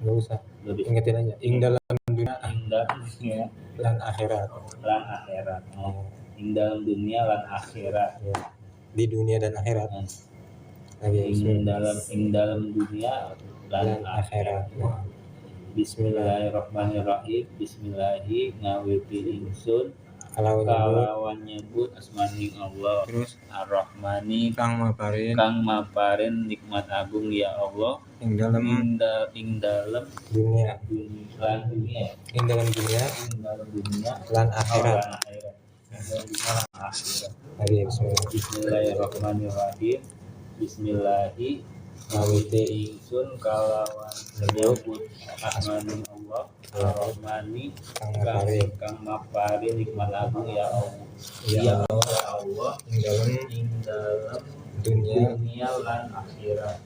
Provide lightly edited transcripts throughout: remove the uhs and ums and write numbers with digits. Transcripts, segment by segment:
Nggak usah. Lebih Ingetin aja. Ing dalam dunia dunia dan akhirat. lan akhirat. Oh. Ing dalam dunia lan akhirat. Ya. Di dunia dan akhirat. Lagi Ing dalam dunia lan akhirat. Bismillahirrahmanirrahim. Bismillahi ngawiti ingsun kalawan nyebut asmaning Allah. Terus Ar-Rahmani kang maparin nikmat agung ya Allah. Ing dalam dunia. Ing dalam dunia lan akhirat. Lagi Bismillahirrahmanirrahim. Bismillahi ngawiti ingsun kalawan nyebut asmaning Allah. Ar-Rahmani kang maparin nikmat agung ya Allah. Ya Allah. Ing dalam dunia lan akhirat.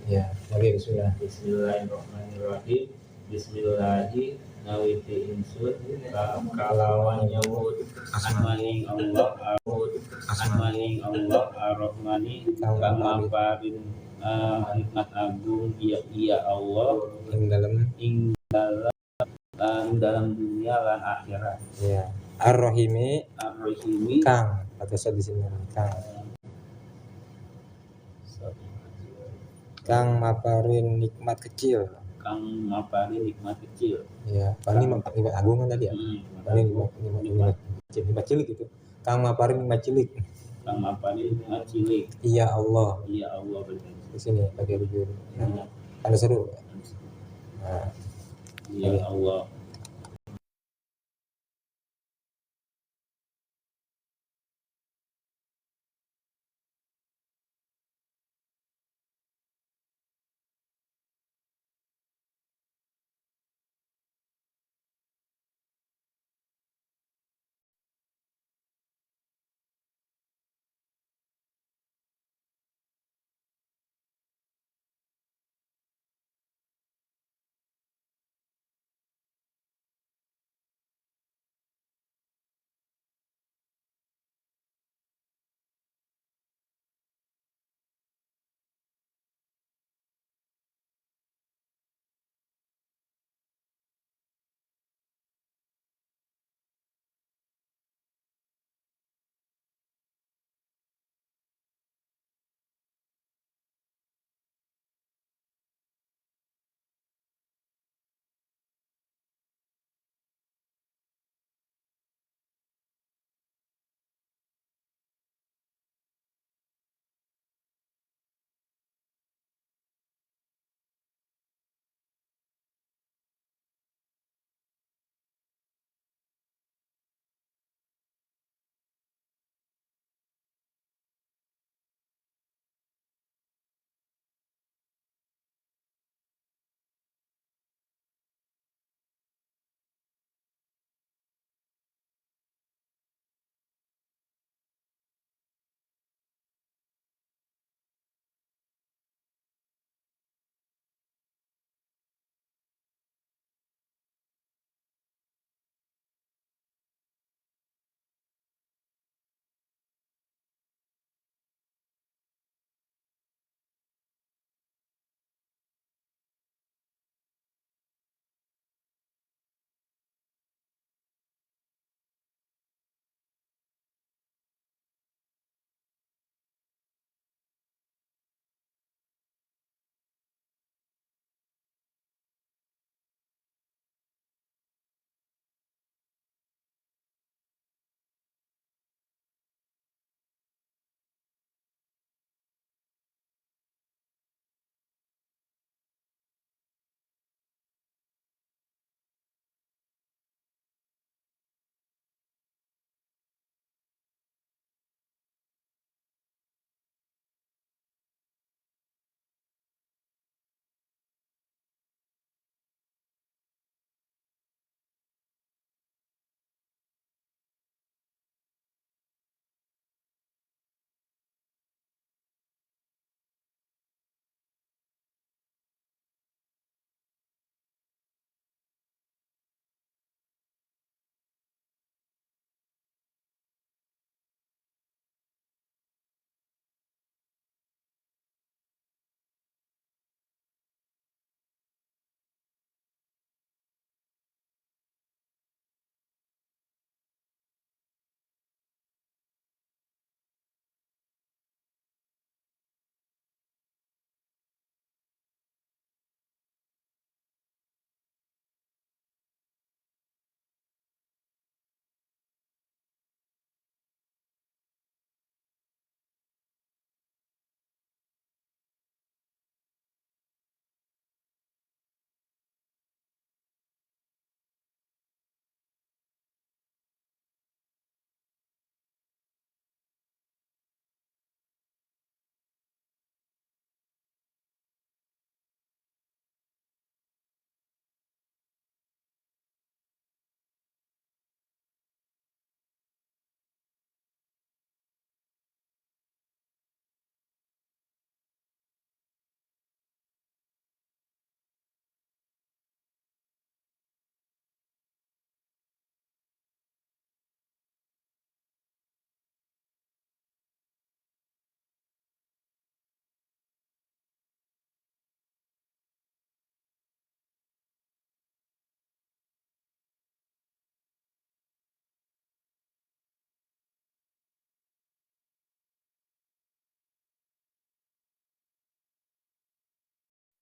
Ya, lagi Bismillahirrahmanirrahim. Bismillahi ngawiti ingsun kalawan nyebut asmaning Allah. Ar-Rahmani kang maparin nikmat agung ya Allah. Ing dalam dunia lan akhirat. Ya. Ar-Rahimi kang atau di sini kang maparin nikmat kecil. Ya, paling nikmat agung kan tadi ya. Paling nikmat cilik itu. Kang maparin nikmat cilik. Iya Allah. Di sini pakai rujur. Ada seru. Nah, Ya Allah.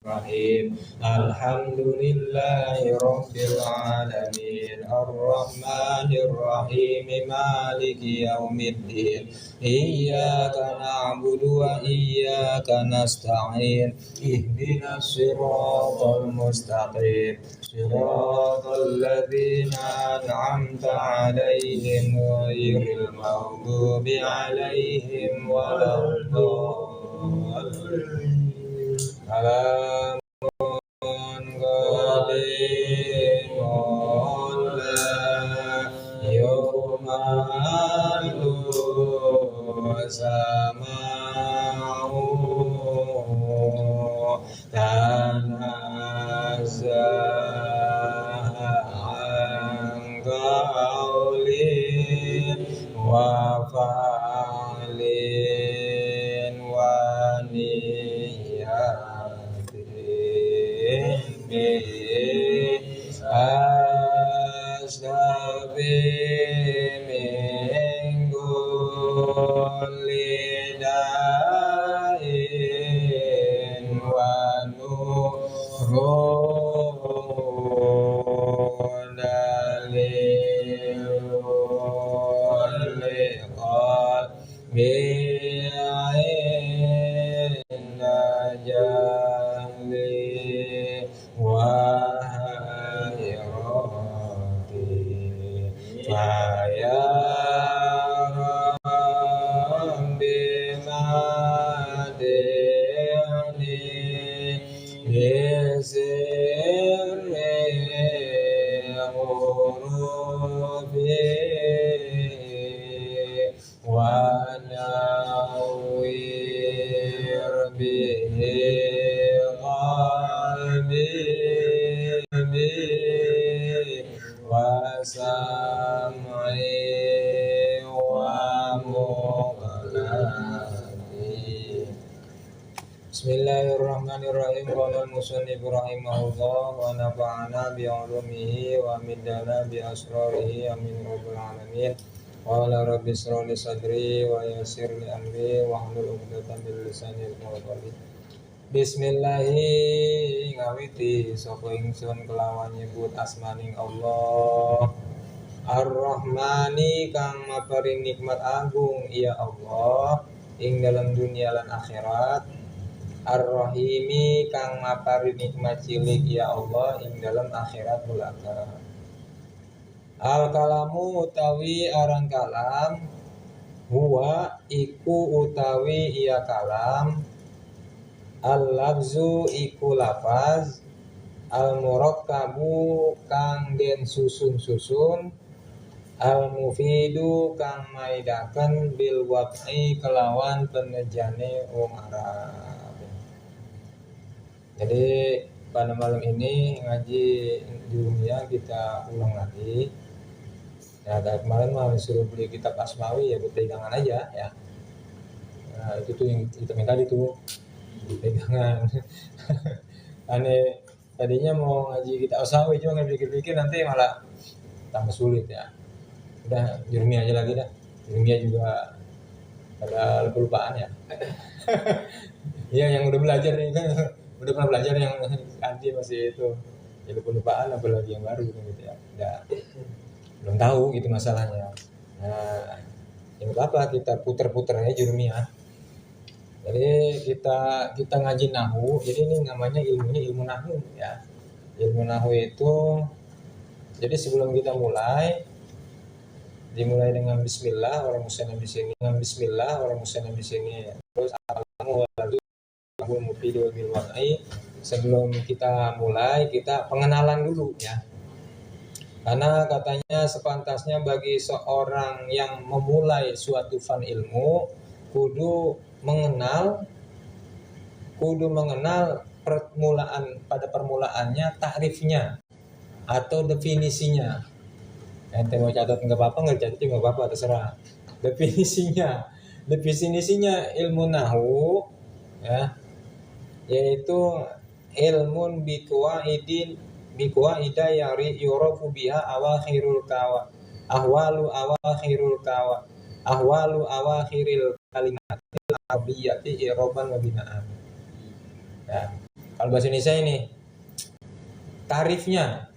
Rahim. Alhamdulillahi Rabbil Alamin. Ar-Rahmanir Rahim. Maliki Yaumiddin. Iyyaka na'budu wa iyyaka nasta'in. Ihdinas siratal mustaqim. Siratal ladzina an'amta 'alaihim ghairil maghdubi 'alaihim waladdallin. Alamun qadimun la yumalu sama'u tanazzahan qawlin wa fa'lin wa asdabi lidain wa nurun dalil liqal bi'inna jali wahayrati faya rabbi madini bisirri hurufi wa nawwir bihi qalbi wa sam'i wa muqlati. Bismillahirrahmanirrahim. Qala al-musannif rahimahullah wa nafa'ana bi 'ulumihi wa middana bi asrarihi amin rabbal alamin. Qala rabbi ishrah li sadri wa yassir li amri wa hlul 'uqdatam min lisani yafqahu qawli. Bismillahi ngawiti sapa ingsun kelawan nyebut asmaning Allah. Ar-Rahmani kang maparing nikmat agung ya Allah ing dalam dunia lan akhirat. Ar-Rahimi kang maparing nikmat cilik ya Allah ing dalam akhirat belaka. Al-kalamu utawi aran kalam, huwa iku utawi iya kalam, al-lafzu iku lafaz, al-murakkabu kang den susun-susun, al-mufidu kang maidaken bil wad'i kelawan penejane wong Arab. Jadi pada malam ini ngaji di dunia kita ulang lagi. Ya, dari kemarin mah disuruh beli kitab Asmawi ya buat pegangan aja ya. Nah, itu tuh yang kita minta itu pegangan. Aneh tadinya mau ngaji kitab Asmawi cuma nggak pikir-pikir nanti malah tambah sulit ya. Udah jurumi aja lagi dah. Jurumi juga ada kelupaan ya. Iya yang udah belajar nih kan udah pernah belajar yang anti masih itu ya kelupaan apalagi yang baru gitu ya. Udah belum tahu gitu masalahnya. Nah, ya apa kita puter-puter aja jurumiyah. Jadi kita ngaji nahwu. Jadi ini namanya ilmunya ilmu nahwu ya. Ilmu nahwu itu jadi sebelum kita dimulai dengan bismillah orang muslim di sini. Dengan bismillah orang muslim di sini. Terus alamu lalu mufidu bil wad'i. Sebelum kita mulai kita pengenalan dulu ya. Karena katanya sepantasnya bagi seorang yang memulai suatu fan ilmu kudu mengenal pada permulaannya takrifnya atau definisinya. Ente mau catat nggak apa-apa, nggak catat nggak apa-apa, terserah. Definisinya ilmu nahwu ya, yaitu ilmun biqaida yari yurafu biha ahwalu awakhiril kalimat arabiyati iroban wa binaan. Ya. Kalau bahasa Indonesia ini tarifnya,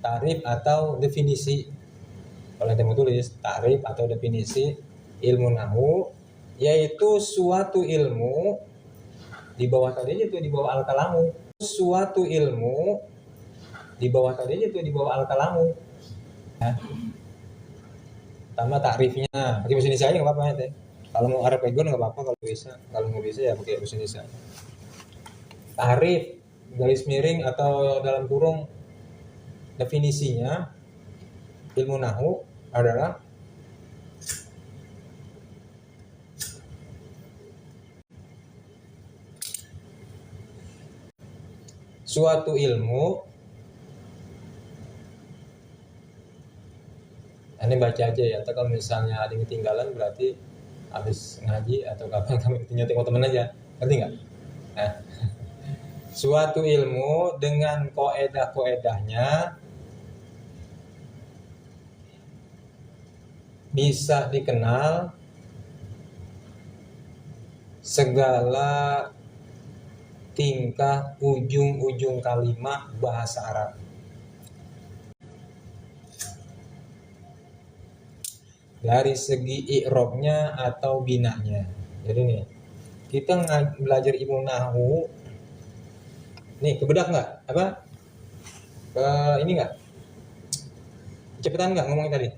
tarif atau definisi. Kalau kita mau tulis tarif atau definisi ilmu nahu, yaitu suatu ilmu di bawah tadi aja tuh, di bawah al-kalamu. Suatu ilmu di bawah tadi aja tuh, di bawah al-kalamu. Ya. Tambah takrifnya, pakai bahasa Indonesia aja nggak apa-apa ya. Kalau mau Arab Pegon nggak apa-apa kalau bisa. Kalau nggak bisa ya pakai bahasa Indonesia. Takrif garis miring atau dalam kurung definisinya ilmu nahu adalah suatu ilmu. Ini baca aja ya, atau kalau misalnya ada yang ketinggalan berarti habis ngaji atau kapan kamu tengok temen aja, ngerti nggak? Nah, suatu ilmu dengan koedah-koedahnya bisa dikenal segala tingkah ujung-ujung kalimat bahasa Arab. Dari segi i'rabnya atau binanya. Jadi nih, kita belajar ilmu nahwu. Nih, kebedak nggak? Apa? Ini nggak? Cepetan nggak ngomongin tadi?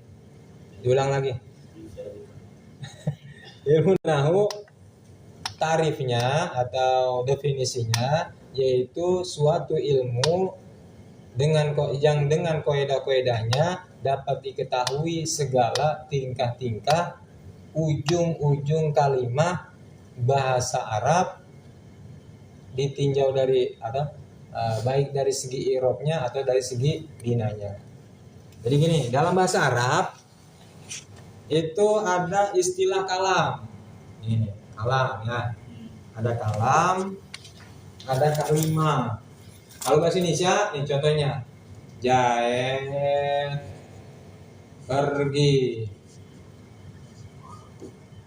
Diulang lagi. Ilmu nahwu tarifnya atau definisinya yaitu suatu ilmu dengan koedah-koedahnya dapat diketahui segala tingkah-tingkah ujung-ujung kalimat bahasa Arab ditinjau dari baik dari segi i'rabnya atau dari segi binanya. Jadi gini, dalam bahasa Arab itu ada istilah kalam. Ini kalam ya. Ada kalam, ada kalimah. Kalau bahasa Indonesia, nih contohnya. Jaet pergi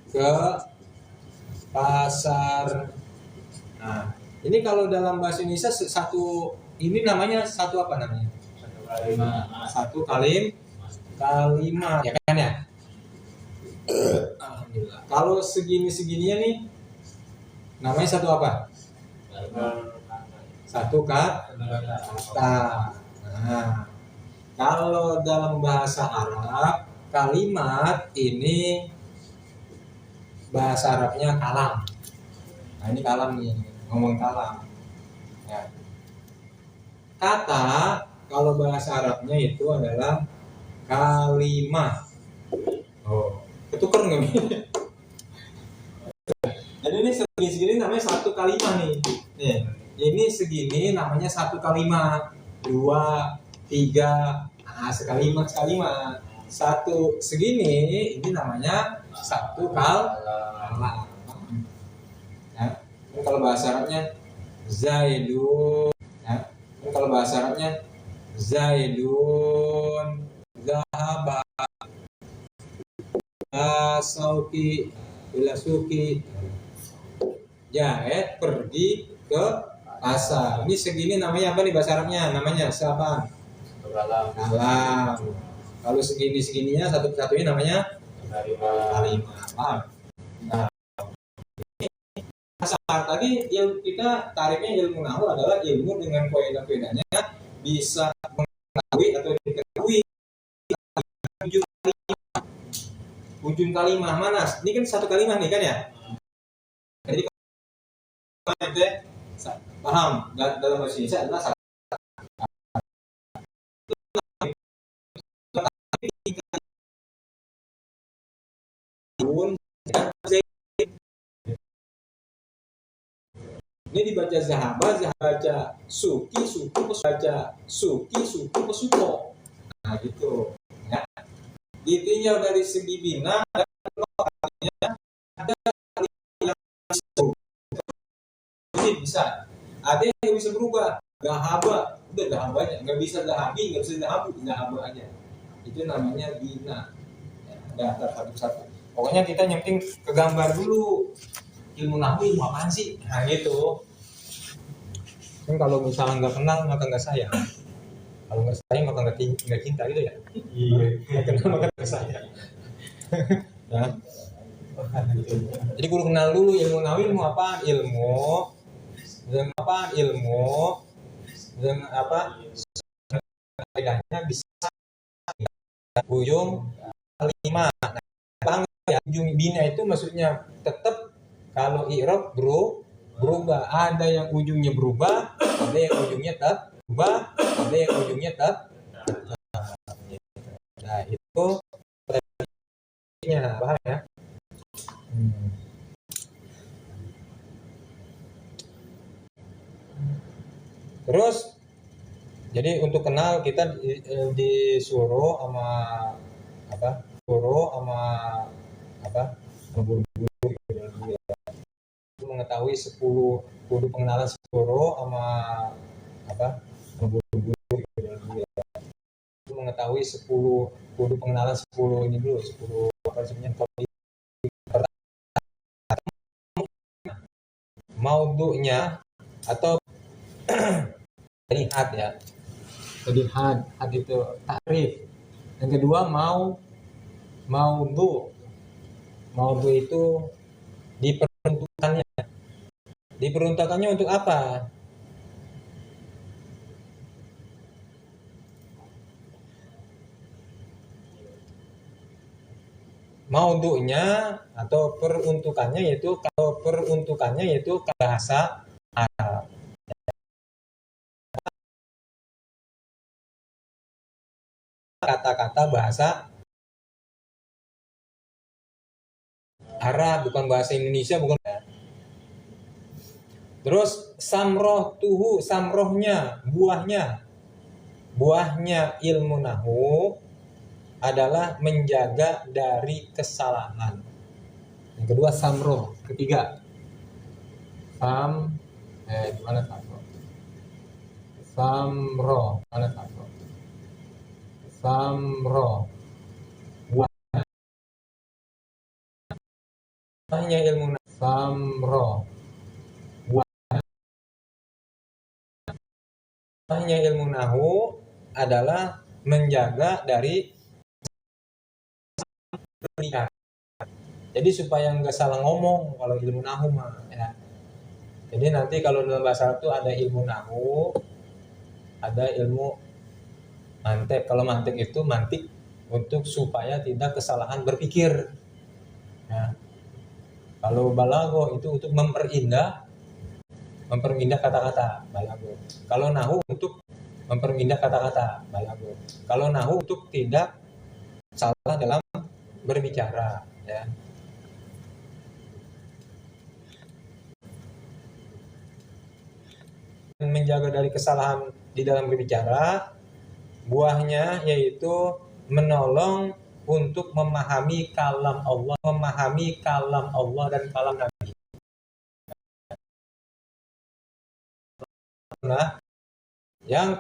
ke pasar. Nah, ini kalau dalam bahasa Indonesia satu ini namanya satu apa namanya? Satu kalimah. Ya kan ya? Alhamdulillah. Kalau segini-segininya nih namanya satu apa? Satu kata. Nah, kalau dalam bahasa Arab kalimat ini bahasa Arabnya kalam. Nah, ini kalam nih, ngomong kalam. Ya. Kata kalau bahasa Arabnya itu adalah kalimah. Oh, ketukar nggak nih? Jadi ini segini namanya satu kalimah nih. Nih, ini segini namanya satu kalimah. 2, 3, nah sekalimat. Satu segini ini namanya satu kalimah. Ya. Kalau bahasa Arabnya Zaidun. Ya. Kalau bahasa Arabnya Zaidun Zahaba Sauki Bilasuki. Jaet pergi ke pasar. Ini segini namanya apa nih bahasa Arabnya? Namanya siapa? Kalam. Kalau segininya satu persatunya namanya kalimah. Nah, pasar tadi ilmu kita tarifnya ilmu nahwu adalah ilmu dengan koedah-koedahnya bisa mengetahui atau diketahui ujung kalimah mana? Ini kan satu kalimah nih kan ya? Jadi paham dalam bahasa Indonesia adalah satu. Ini dibaca zahaba, baca suki, baca suki, pesuko. Nah gitu. Ya. Ditinjau dari segi bina dan ada yang bisa. Ada yang bisa berubah. Gahaba, udah gahaba aja. Nggak bisa gahabi, nggak bisa gahabu, gahaba aja. Itu namanya bina. Ya, daftar satu-satu. Pokoknya kita nyemping ke gambar dulu. Ilmu nahwu ilmu apaan sih? Nah gitu. Kan kalau misalnya nggak kenal maka nggak sayang, kalau nggak sayang maka nggak cinta gitu ya. Iya, nggak kenal maka nggak sayang. Nah, jadi kudu kenal dulu ilmu nahu. Ilmu apa? Ilmu dengan apa bedanya bisa ujung lima. Nah, ya, ujung bina itu maksudnya tetap kalau i'rab berubah. Ada yang ujungnya berubah, ada yang ujungnya tetap berubah, ada yang ujungnya tetap. Nah, itu paham ya? Terus jadi untuk kenal kita disuruh sama apa? Suruh sama apa? Mengetahui 10 kudu pengenalan 10 sama apa? Mengetahui 10 kudu pengenalan 10 ini dulu, 10 apa sebenarnya maudhu'nya atau lihat ya. Jadi had itu takrif. Yang kedua maudhu. Maudhu itu diperuntukkannya. Diperuntukkannya untuk apa? Maudhu'nya atau peruntukannya yaitu bahasa Arab. Kata-kata bahasa Arab, bukan bahasa Indonesia, bukan. Terus samrohnya, buahnya ilmu nahu adalah menjaga dari kesalahan. Yang kedua samroh. Ketiga gimana samroh? Samroh, mana samroh? Samroh. Buahnya ilmu nahu. Samroh. Buahnya ilmu nahu adalah menjaga dari berbicara. Jadi supaya nggak salah ngomong kalau ilmu nahu mah ya. Jadi nanti kalau dalam bahasa Arab itu ada ilmu nahu, ada ilmu mantik. Kalau mantik itu mantik untuk supaya tidak kesalahan berpikir. Ya. Kalau balaghah itu untuk memperindah kata-kata balaghah. Kalau nahu untuk memperindah kata-kata balaghah. Kalau nahu untuk tidak salah dalam berbicara ya. Menjaga dari kesalahan di dalam berbicara, buahnya yaitu menolong untuk memahami kalam Allah dan kalam Nabi. Nah, yang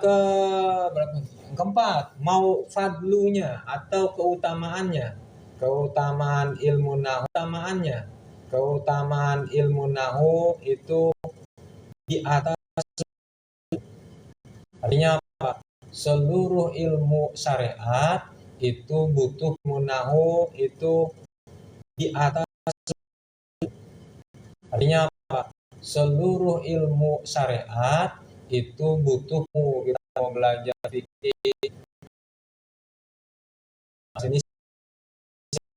keempat, mau fadlunya atau keutamaannya, keutamaan ilmu nahu itu di atas. Artinya apa? Seluruh ilmu syariat itu butuh ilmu nahu itu di atas. Artinya apa? Seluruh ilmu syariat itu butuh. Kita mau belajar fikih, ini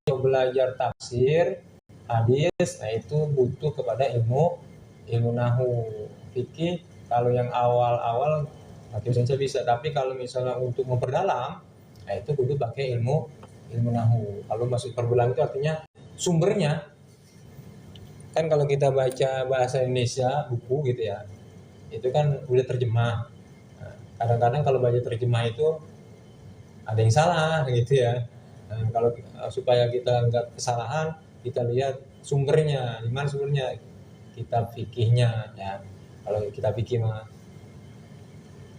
belajar tafsir hadis, nah itu butuh kepada ilmu nahu. Fikih kalau yang awal-awal saja bisa, tapi kalau misalnya untuk memperdalam, nah itu kudu pakai ilmu nahu. Kalau masuk perdalam itu artinya sumbernya. Kan kalau kita baca bahasa Indonesia buku gitu ya, itu kan udah terjemah. Nah, kadang-kadang kalau baca terjemah itu ada yang salah gitu ya. Nah, kalau supaya kita nggak kesalahan, kita lihat sumbernya, di mana sumbernya, kitab fikihnya ya. Kalau kita fikih mah.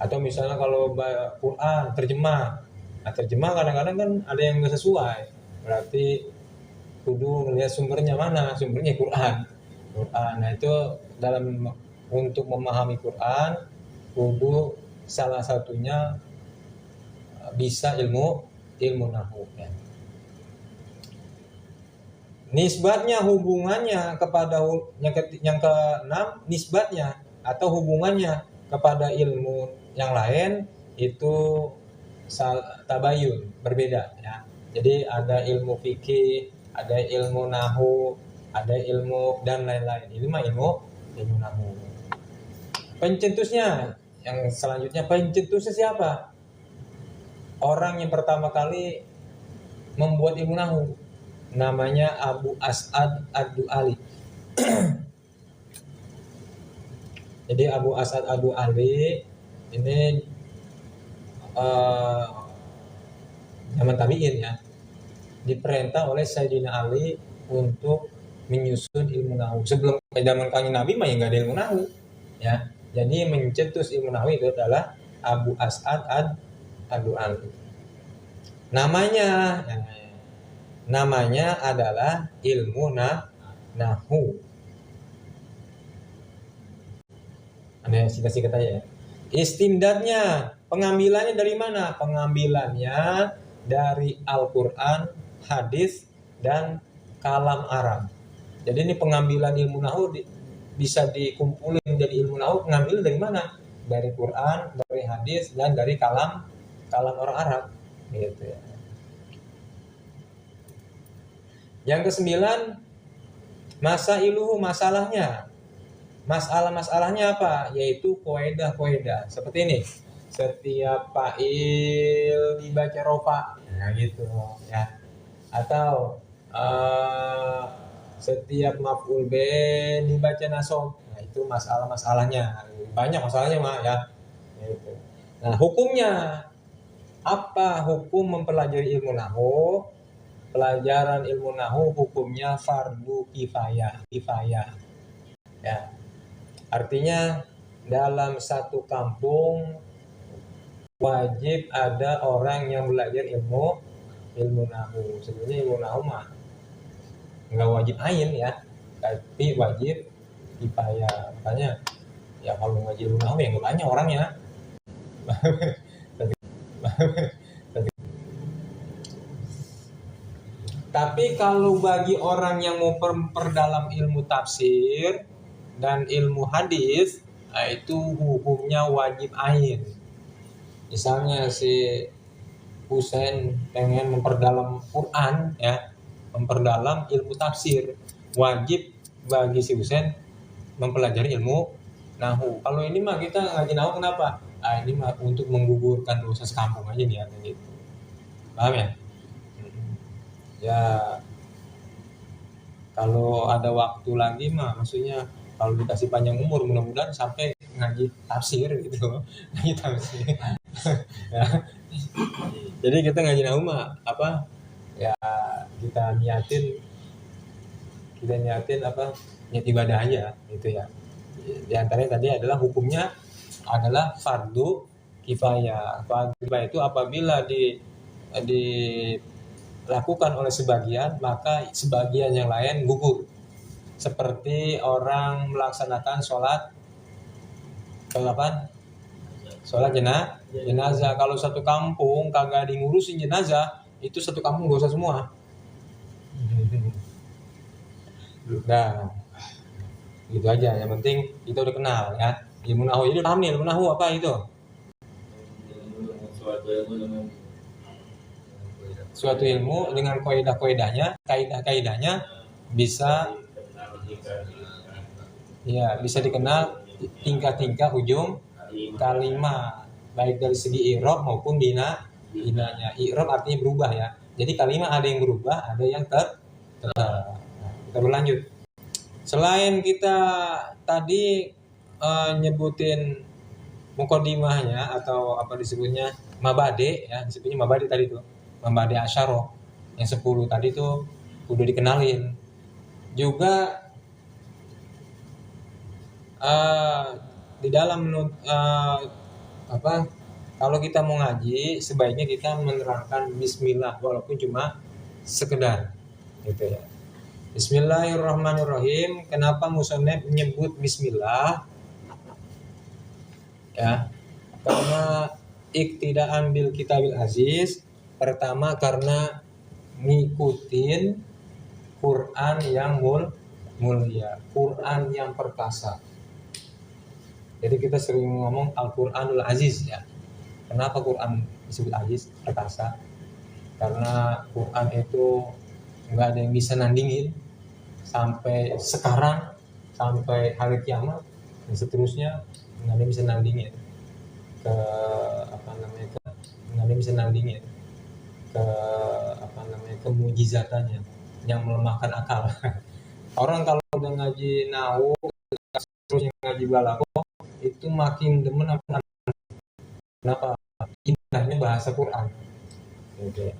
Atau misalnya kalau Quran terjemah, nah terjemah kadang-kadang kan ada yang nggak sesuai, berarti kudu ngelihat sumbernya mana, sumbernya Quran. Nah itu dalam untuk memahami Quran kudu salah satunya bisa ilmu nahwu ya. Nisbatnya, hubungannya kepada yang keenam, nisbatnya atau hubungannya kepada ilmu yang lain itu tabayun, berbeda ya. Jadi ada ilmu fikih, ada ilmu nahwu, ada ilmu dan lain-lain. Ini mah ilmu nahwu. Pencetusnya yang selanjutnya, pencetusnya siapa? Orang yang pertama kali membuat ilmu nahwu namanya Abu As'ad Ad-Du'ali. Jadi Abu As'ad Ad-Du'ali ini zaman tabi'in ya, diperintah oleh Sayyidina Ali untuk menyusun ilmu nahwu. Sebelum zaman kanjeng Nabi mah ya nggak ada ilmu nahwu ya. Jadi mencetus ilmu nahwu itu adalah Abu As'ad Ad-Du'ali. Namanya adalah ilmu nahwu. Ada singkat-singkat aja ya. Istimdadnya, pengambilannya dari mana? Pengambilannya dari Al-Quran, hadis, dan kalam Arab. Jadi ini pengambilan ilmu nahwu bisa dikumpulin dari ilmu nahwu. Pengambilan dari mana? Dari Quran, dari hadis, dan dari kalam orang Arab. Gitu ya. Yang ke-9, masailuhu, masalahnya. Masalah-masalahnya apa? Yaitu koedah-koedah. Seperti ini. Setiap fa'il dibaca rofa. Nah gitu ya. Atau setiap maf'ul be dibaca nasab. Nah itu masalah-masalahnya. Banyak masalahnya mah ya. Gitu. Nah hukumnya. Apa hukum mempelajari ilmu nahwu? Pelajaran ilmu nahwu hukumnya fardu kifayah. Ya. Artinya dalam satu kampung wajib ada orang yang belajar ilmu nahwu. Sebenarnya ilmu nahwu mah nggak wajib ain ya, tapi wajib kifayah. Makanya ya kalau ngaji ilmu nahwu ya nggak banyak orangnya. Tapi kalau bagi orang yang mau memperdalam ilmu tafsir dan ilmu hadis, itu hukumnya wajib ain. Misalnya si Husain pengen memperdalam Quran ya, memperdalam ilmu tafsir, wajib bagi si Husain mempelajari ilmu nahwu. Kalau ini mah kita ngaji nahwu kenapa? Ini mah untuk menggugurkan dosa sekampung aja nih gitu. Paham ya? Ya kalau ada waktu lagi mah maksudnya kalau dikasih panjang umur mudah-mudahan sampai ngaji tafsir gitu. Ngaji tafsir. Ya. Jadi kita ngaji nahwu mah apa? Ya kita niatin apa? Niat ibadah aja gitu ya. Di antaranya tadi adalah hukumnya adalah fardu kifayah. Fardu kifayah itu apabila dilakukan oleh sebagian, maka sebagian yang lain gugur. Seperti orang melaksanakan sholat jenazah. Kalau satu kampung kagak ada ngurusin jenazah, itu satu kampung dosa semua. Nah, gitu aja. Yang penting kita udah kenal ya ilmu nahwu. Jadi paham nih ilmu nahwu apa itu? Suatu ilmu dengan kaidah-kaidahnya bisa dikenal tingkah-tingkah ujung kalimat, baik dari segi i'rab maupun binanya. I'rab artinya berubah ya. Jadi kalimat ada yang berubah, ada yang tetap. Kita berlanjut. Selain kita tadi nyebutin muqaddimahnya atau apa disebutnya mabade ya, disebutnya mabade tadi tuh. Mabade asyara yang 10 tadi tuh udah dikenalin. Juga di dalam kalau kita mau ngaji sebaiknya kita menerangkan bismillah walaupun cuma sekedar gitu ya. Bismillahirrahmanirrahim. Kenapa musannif menyebut bismillah? ya. Karena iktidaan bil kitabil aziz, pertama karena ngikutin Quran yang mulia, Quran yang perkasa. Jadi kita sering ngomong Al-Quranul Aziz ya. Kenapa Quran disebut aziz, perkasa? Karena Quran itu nggak ada yang bisa nandingin sampai sekarang, sampai hari kiamat dan seterusnya, nggak ada yang bisa nandingin ke nggak ada yang bisa nandingin ke kemujizatannya yang melemahkan akal. Orang kalau udah ngaji nahu terus ngaji balaghah itu makin demen apa? Kenapa? Indahnya bahasa Quran. Oke.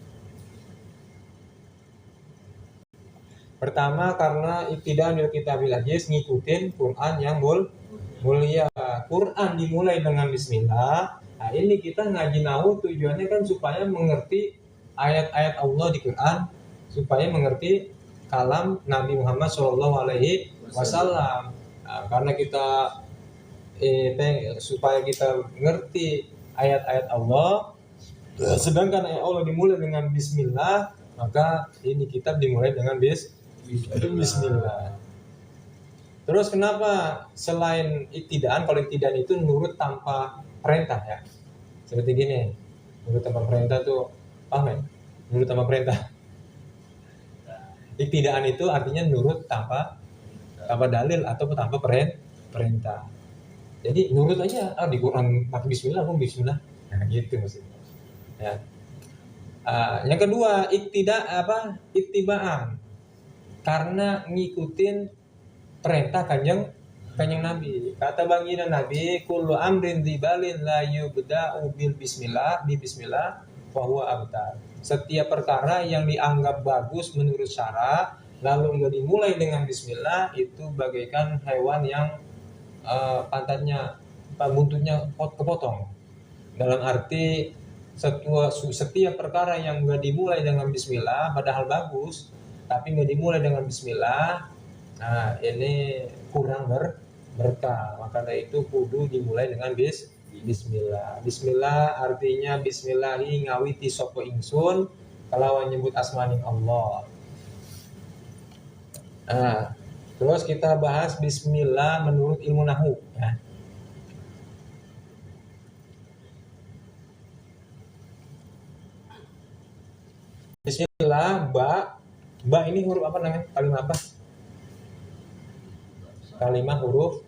Pertama karena iktidaan bil kitabil aziz, ngikutin Quran yang mulia. Quran dimulai dengan bismillah. Nah, ini kita ngaji nahu tujuannya kan supaya mengerti ayat-ayat Allah di Quran, supaya mengerti kalam Nabi Muhammad SAW. Nah, karena kita supaya kita ngerti ayat-ayat Allah, sedangkan ayat Allah dimulai dengan bismillah, maka ini kitab dimulai dengan bismillah. Terus kenapa selain iktidaan, kalau iktidaan itu nurut tanpa perintah ya. Seperti gini, nurut tanpa perintah tuh paham ya? Nurut tanpa perintah. Iktidaan itu artinya nurut tanpa dalil atau tanpa perintah. Jadi nurut aja, di Quran pakai bismillah, aku bismillah. Nah, gitu maksudnya. Ya. Yang kedua, ittibaan. Karena ngikutin perintah kanjeng Nabi. Kata baginda Nabi, kullu amrin dzibalin la yubda'u bil bismillah fa huwa abtar. Setiap perkara yang dianggap bagus menurut syara lalu enggak dimulai dengan bismillah itu bagaikan hewan yang pantatnya, buntutnya kepotong. Dalam arti setiap perkara yang enggak dimulai dengan bismillah padahal bagus, tapi enggak dimulai dengan bismillah, nah ini kurang berkah. Maka dari itu kudu dimulai dengan bismillah. Bismillah artinya bismillahi ngawiti sapa ingsun kalawan nyebut asmaning Allah. Nah, terus kita bahas bismillah menurut ilmu nahwu ya. Bismillah, ba ini huruf apa namanya? Kalimat apa? Kalimat huruf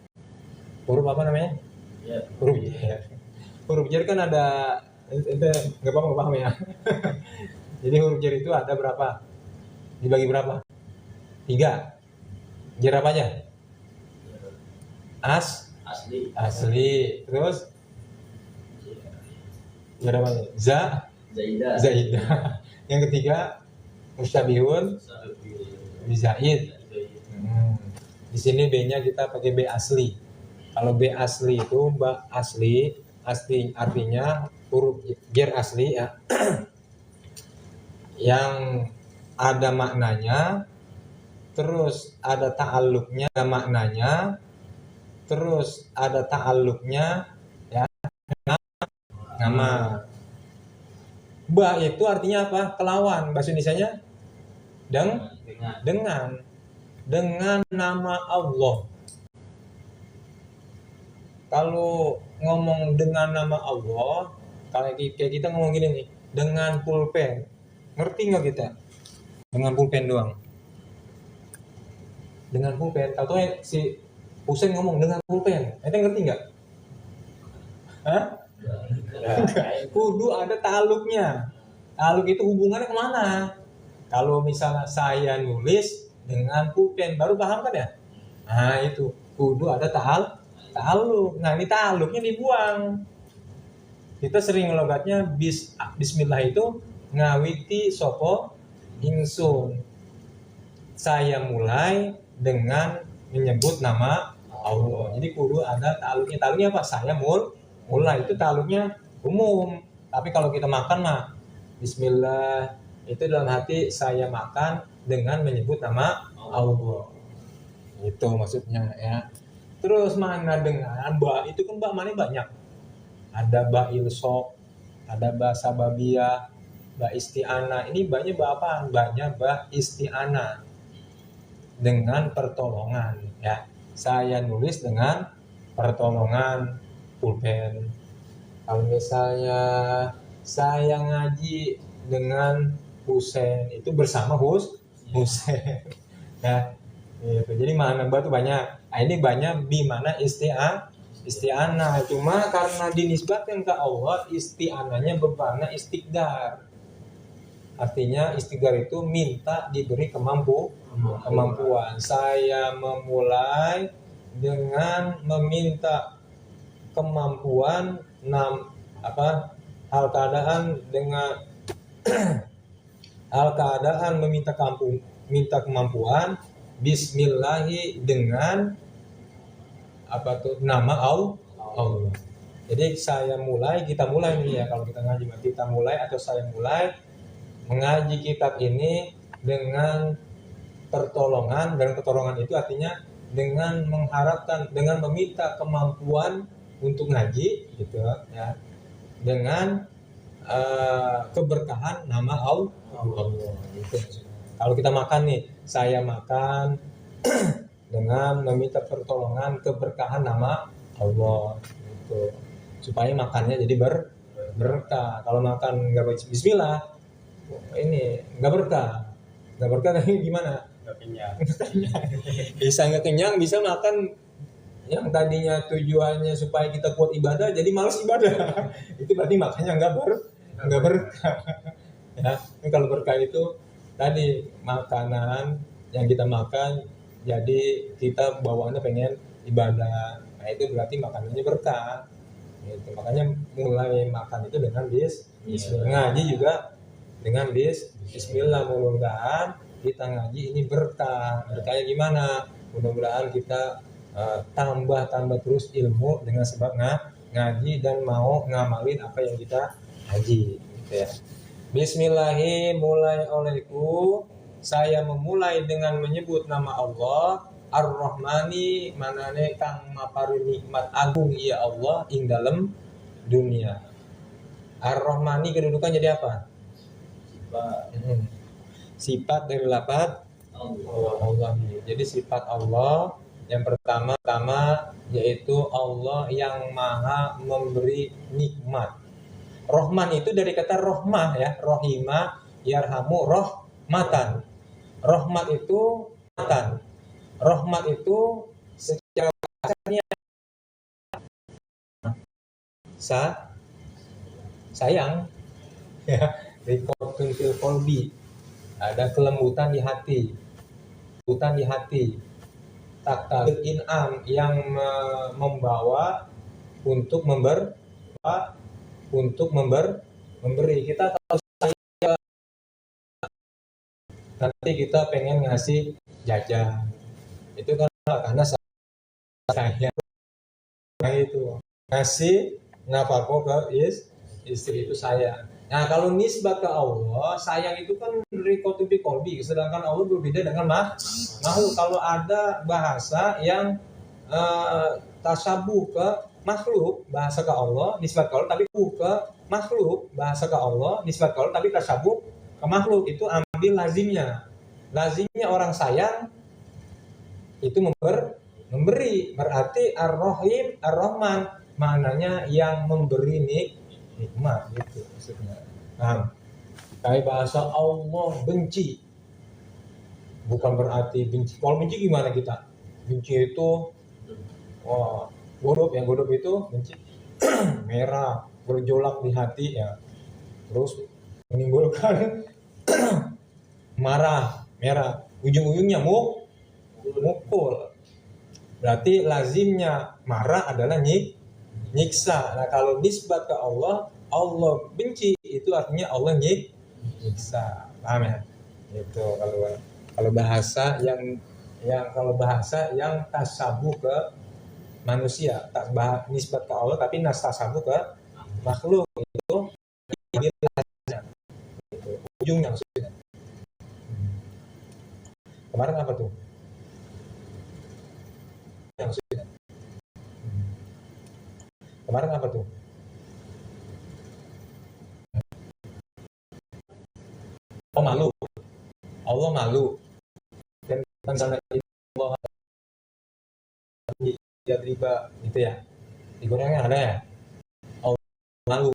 apa namanya? Huruf jar. Huruf jar kan ada, itu nggak paham ya. Jadi huruf jar itu ada berapa? Dibagi berapa? 3. Jar apa aja? Asli. Terus jar apa aja? Zaidah. Yang ketiga musyabihun bizaid. Di sini B-nya kita pakai B asli. Kalau B asli itu asli artinya huruf jar asli ya. Yang ada maknanya, terus ada ta'alluqnya, ada maknanya, terus ada ta'alluqnya ya, nama. Ba itu artinya apa? Kelawan. Bahasa Indonesianya dengan nama Allah. Kalau ngomong dengan nama Allah, kayak kita ngomong gini nih, dengan pulpen. Ngerti nggak kita? Dengan pulpen doang. Dengan pulpen. Atau si Husein ngomong dengan pulpen. Ente ngerti nggak? Hah? Kudu ada ta'alluqnya. Ta'alluq itu hubungannya kemana? Kalau misalnya saya nulis dengan pulpen, baru paham kan ya? Nah itu, kudu ada ta'alluq. Nah ini ta'alluqnya dibuang. Kita sering ngelogatnya bismillah itu ngawiti sopo ingsun. Saya mulai dengan menyebut nama Allah. Jadi kudu ada ta'alluqnya. Ta'alluqnya apa? Saya mulai, itu ta'alluqnya umum. Tapi kalau kita makan mah bismillah, itu dalam hati saya makan dengan menyebut nama Allah. Itu maksudnya ya. Terus mana dengan ba, itu kan ba mana banyak. ada ba ilsok, ada ba sababiyah, ba isti'anah. Ini banyak ba apaan? Banyak ba isti'anah, dengan pertolongan ya. Saya nulis dengan pertolongan pulpen. Kalau misalnya saya ngaji dengan Husen, itu bersama Husen. Ya, gitu. Jadi makna ba itu banyak. Nah, ini banyak bi mana isti'anah. Cuma karena dinisbatkan ke Allah, isti'anahnya bermakna istiqdar. Artinya istighfar itu minta diberi kemampuan. Saya memulai dengan meminta kemampuan hal keadaan minta kemampuan bismillahi dengan nama Allah. Jadi kita mulai nih ya, kalau kita ngaji kita mulai atau saya mulai mengaji kitab ini dengan pertolongan, dan pertolongan itu artinya dengan mengharapkan, dengan meminta kemampuan untuk ngaji gitu ya, dengan keberkahan nama Allah gitu. Kalau kita makan nih, saya makan dengan meminta pertolongan keberkahan nama Allah gitu, supaya makannya jadi berkah. Kalau makan nggak baca bismillah, ini nggak berkah tapi gimana? Nggak kenyang. Bisa nggak kenyang, bisa makan yang tadinya tujuannya supaya kita kuat ibadah jadi malas ibadah. Itu berarti makannya nggak berkah. Ya, kalau berkah itu tadi makanan yang kita makan, jadi kita bawaannya pengen ibadah. Nah itu berarti makanannya berkah. Gitu. Makanya mulai makan itu dengan ngaji juga dengan bismillah. Mudah-mudahan kita ngaji ini berkah. Berkahnya gimana? Mudah-mudahan kita tambah terus ilmu dengan sebab ngaji dan mau ngamalin apa yang kita ngaji gitu ya. Bismillahi, mulai olehku, saya memulai dengan menyebut nama Allah Ar-Rahmani, manane kang mapari nikmat agung ya Allah ing dalem dunia. Ar-Rahmani kedudukan jadi apa? Sifat dari lafaz Allah. Jadi sifat Allah yang pertama yaitu Allah yang maha memberi nikmat. Rohman itu dari kata rohmah ya, rohima yarhamu rohmatan. Rohmat itu matan. Rohmat itu secara bahasanya sayang ya. Rikotun fil qalbi, ada kelembutan di hati. Taktabil in'am, yang membawa untuk memberi. Kita kalau nanti kita pengen ngasih jajan, itu kan karena saya itu ngasih nafkah ke istri, itu sayang. Nah kalau nisbat ke Allah, sayang itu kan rikotu bi qalbi, sedangkan Allah berbeda dengan makhluk. Kalau ada bahasa yang tasabuh ke makhluk, bahasa ke Allah nisbat ke Allah, tapi ke makhluk, bahasa ke Allah nisbat ke Allah, tapi tasabuh ke makhluk, itu ambil lazimnya orang sayang itu memberi, berarti Ar-Rahim, Ar-Rahman, maknanya yang memberi nikmat gitu maksudnya. Nah, kayak bahasa Allah benci, bukan berarti benci. Kalau benci gimana kita? Benci itu godop itu benci merah, berjolak di hati ya, terus menimbulkan marah, merah, ujung-ujungnya mukul. Berarti lazimnya marah adalah nyiksa. Nah kalau nisbat ke Allah, Allah benci, itu artinya Allah nyiksa. Paham ya? Itu kalau bahasa yang tasabuh ke manusia, nisbat ke Allah tapi tasabuh ke makhluk, itu ujungnya maksudnya. Kemarin apa tuh? Kemarin apa tuh? Oh malu. Allah malu. Dan sana Allah dia riba gitu ya. Di Quran ada ya. Allah malu.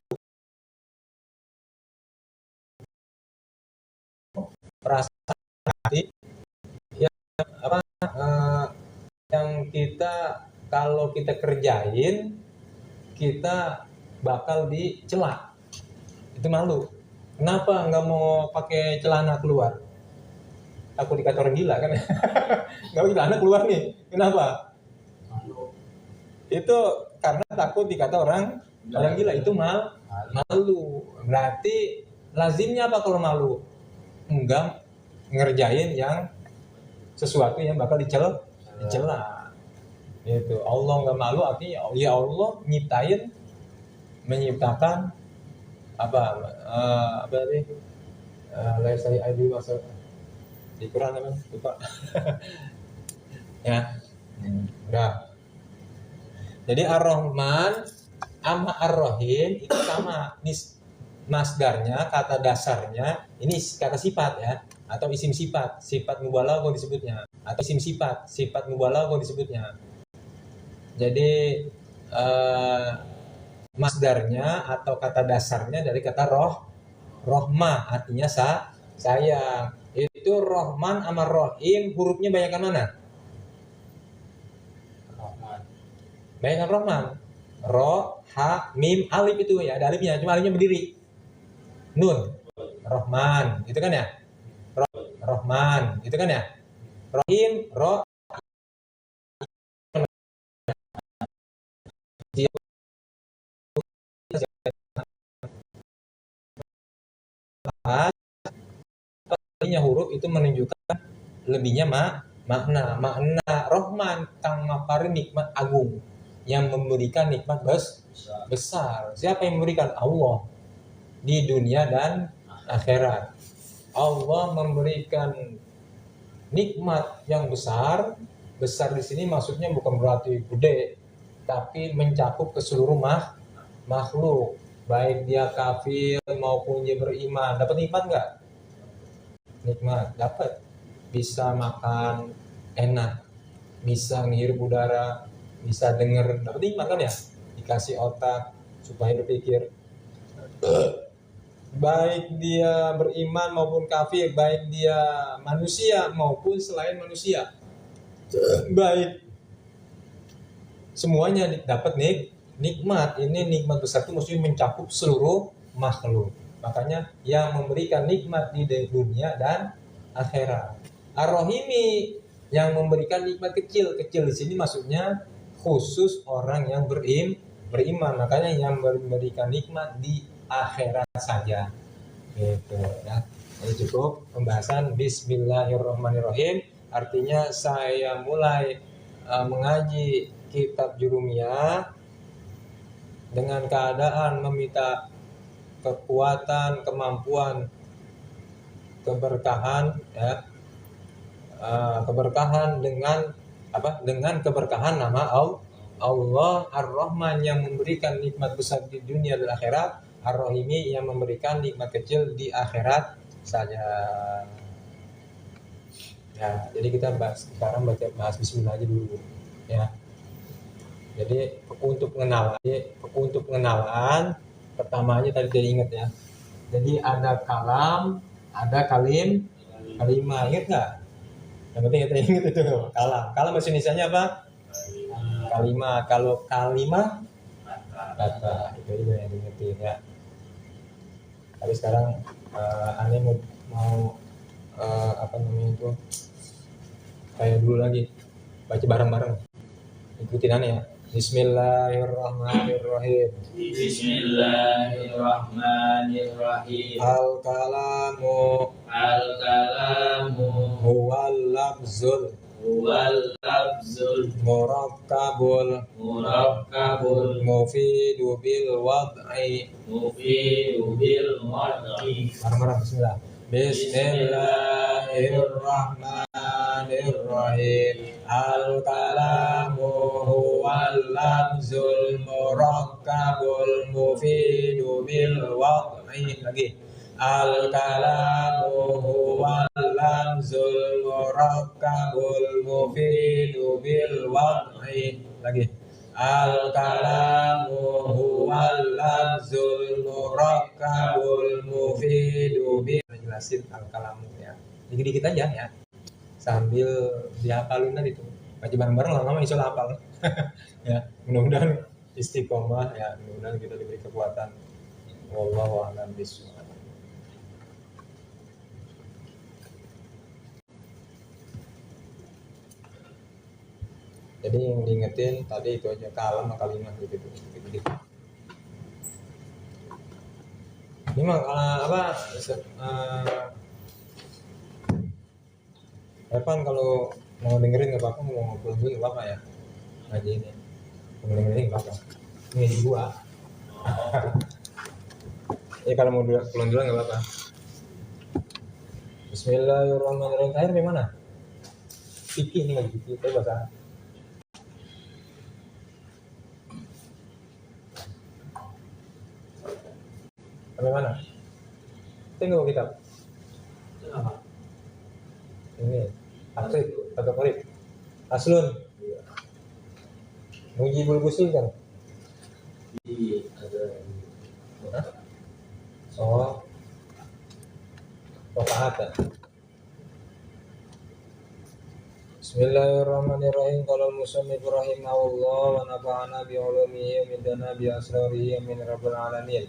Perasaan hati yang apa yang kita kalau kita kerjain kita bakal dicela. Itu malu. Kenapa nggak mau pakai celana keluar? Aku dikata orang gila kan? Nggak pakai celana keluar nih. Kenapa? Malu. Itu karena takut dikata orang gila. Itu malu. Berarti lazimnya apa kalau malu? Enggak ngerjain yang sesuatu yang bakal dicela. Itu Allah nggak malu artinya ya Allah menciptakan apa nih lain saya ID masuk di Quran apa lupa ya udah. Jadi Ar-Rahman sama Ar-Rahim itu sama masdarnya, kata dasarnya ini kata sifat ya atau isim sifat mubalaghah disebutnya atau isim sifat mubalaghah disebutnya. Jadi masdarnya atau kata dasarnya dari kata rohmah artinya sayang. Itu Rahman sama Rahim hurufnya banyakan mana? Rahman. Banyakan Rahman. Ro, ha, mim, alif itu ya ada alifnya, cuma alifnya berdiri. Nun, Rahman, itu kan ya? Rahman, itu kan ya? Rahim, ro, huruf itu menunjukkan lebihnya makna Rahman kang mapari nikmat agung yang memberikan nikmat besar. Siapa yang memberikan? Allah di dunia dan akhirat. Allah memberikan nikmat yang besar di sini maksudnya bukan berarti gede tapi mencakup ke seluruh makhluk baik dia kafir maupun dia beriman. Dapat nikmat nggak? Nikmat dapat, bisa makan enak, bisa menghirup udara, bisa dengar, dapat nikmat kan ya, dikasih otak supaya berpikir. Baik dia beriman maupun kafir, baik dia manusia maupun selain manusia, baik semuanya dapat nikmat. Ini nikmat besar itu maksudnya mencakup seluruh makhluk. Makanya yang memberikan nikmat di dunia dan akhirat. Ar-Rahimi yang memberikan nikmat kecil di sini maksudnya khusus orang yang beriman. Makanya yang memberikan nikmat di akhirat saja. Gitu ya. Ini cukup pembahasan Bismillahirrahmanirrahim. Artinya saya mulai mengaji kitab Jurumiyah dengan keadaan meminta kekuatan, kemampuan, keberkahan ya. Keberkahan dengan apa? Dengan keberkahan nama Allah Ar-Rahman yang memberikan nikmat besar di dunia dan akhirat, Ar-Rahimi yang memberikan nikmat kecil di akhirat saja. Ya, jadi kita sekarang bahas bismillah aja dulu ya. Jadi untuk pengenalan pertamanya tadi dia ingat ya. Jadi ada kalam, ada kalimah. Ingat nggak? Yang penting kita ingat itu kalam. Kalam bahasa Indonesianya apa? Kalimah. Kalau kalimah kata. Itu juga yang diingetin ya. Tapi sekarang aneh mau apa namanya itu kayak dulu lagi baca bareng-bareng. Ikutin aneh ya. Bismillahirrahmanirrahim. Bismillahirrahmanirrahim. Al-kalamu huwal lafzul murakkabul mufidu bil wad'i. Bareng-bareng bismillah. Bismillahirrahmanirrahim. Al-kalamu huwal lafzul murakkabul mufidu bil wad'i. Lagi. al kalamu huwal lamzul murakkabul mufidu bil wad'i. Lagi. Al kalamu huwal lamzul murakkabul mufidu bil. Jelasin al kalamu ya. Dikit-dikit aja ya. Sambil dihafalin tadi itu. Ngaji bareng-bareng lama-lama insya Allah hafal. Ya, mudah-mudahan istiqomah ya, mudah-mudahan kita diberi kekuatan. Wallahu a'lam bishawab. Jadi yang diingetin tadi itu aja, kalam sama kalimat gitu. Ini mah Evan kalau mau dengerin nggak apa-apa, mau ngobrol dulu nggak apa-apa ya ngaji ini. Mau dengerin nggak apa-apa. Ini gua. Ya kalau mau pulang dulu nggak apa-apa. Bismillahirrahmanirrahim. Air di mana? Fikih ini lagi fikih, tapi bahasa. Sampai mana? Tengok kitab. Ini Aksib atau Qarib. Aslun. Mujibul Gusul kan? Oh. Rokaat ya. Bismillahirrahmanirrahim. Qala al-musannif rahimahullah wa nafa'ana bi ulumihi wa midana bi asrarihi min rabbil alamin.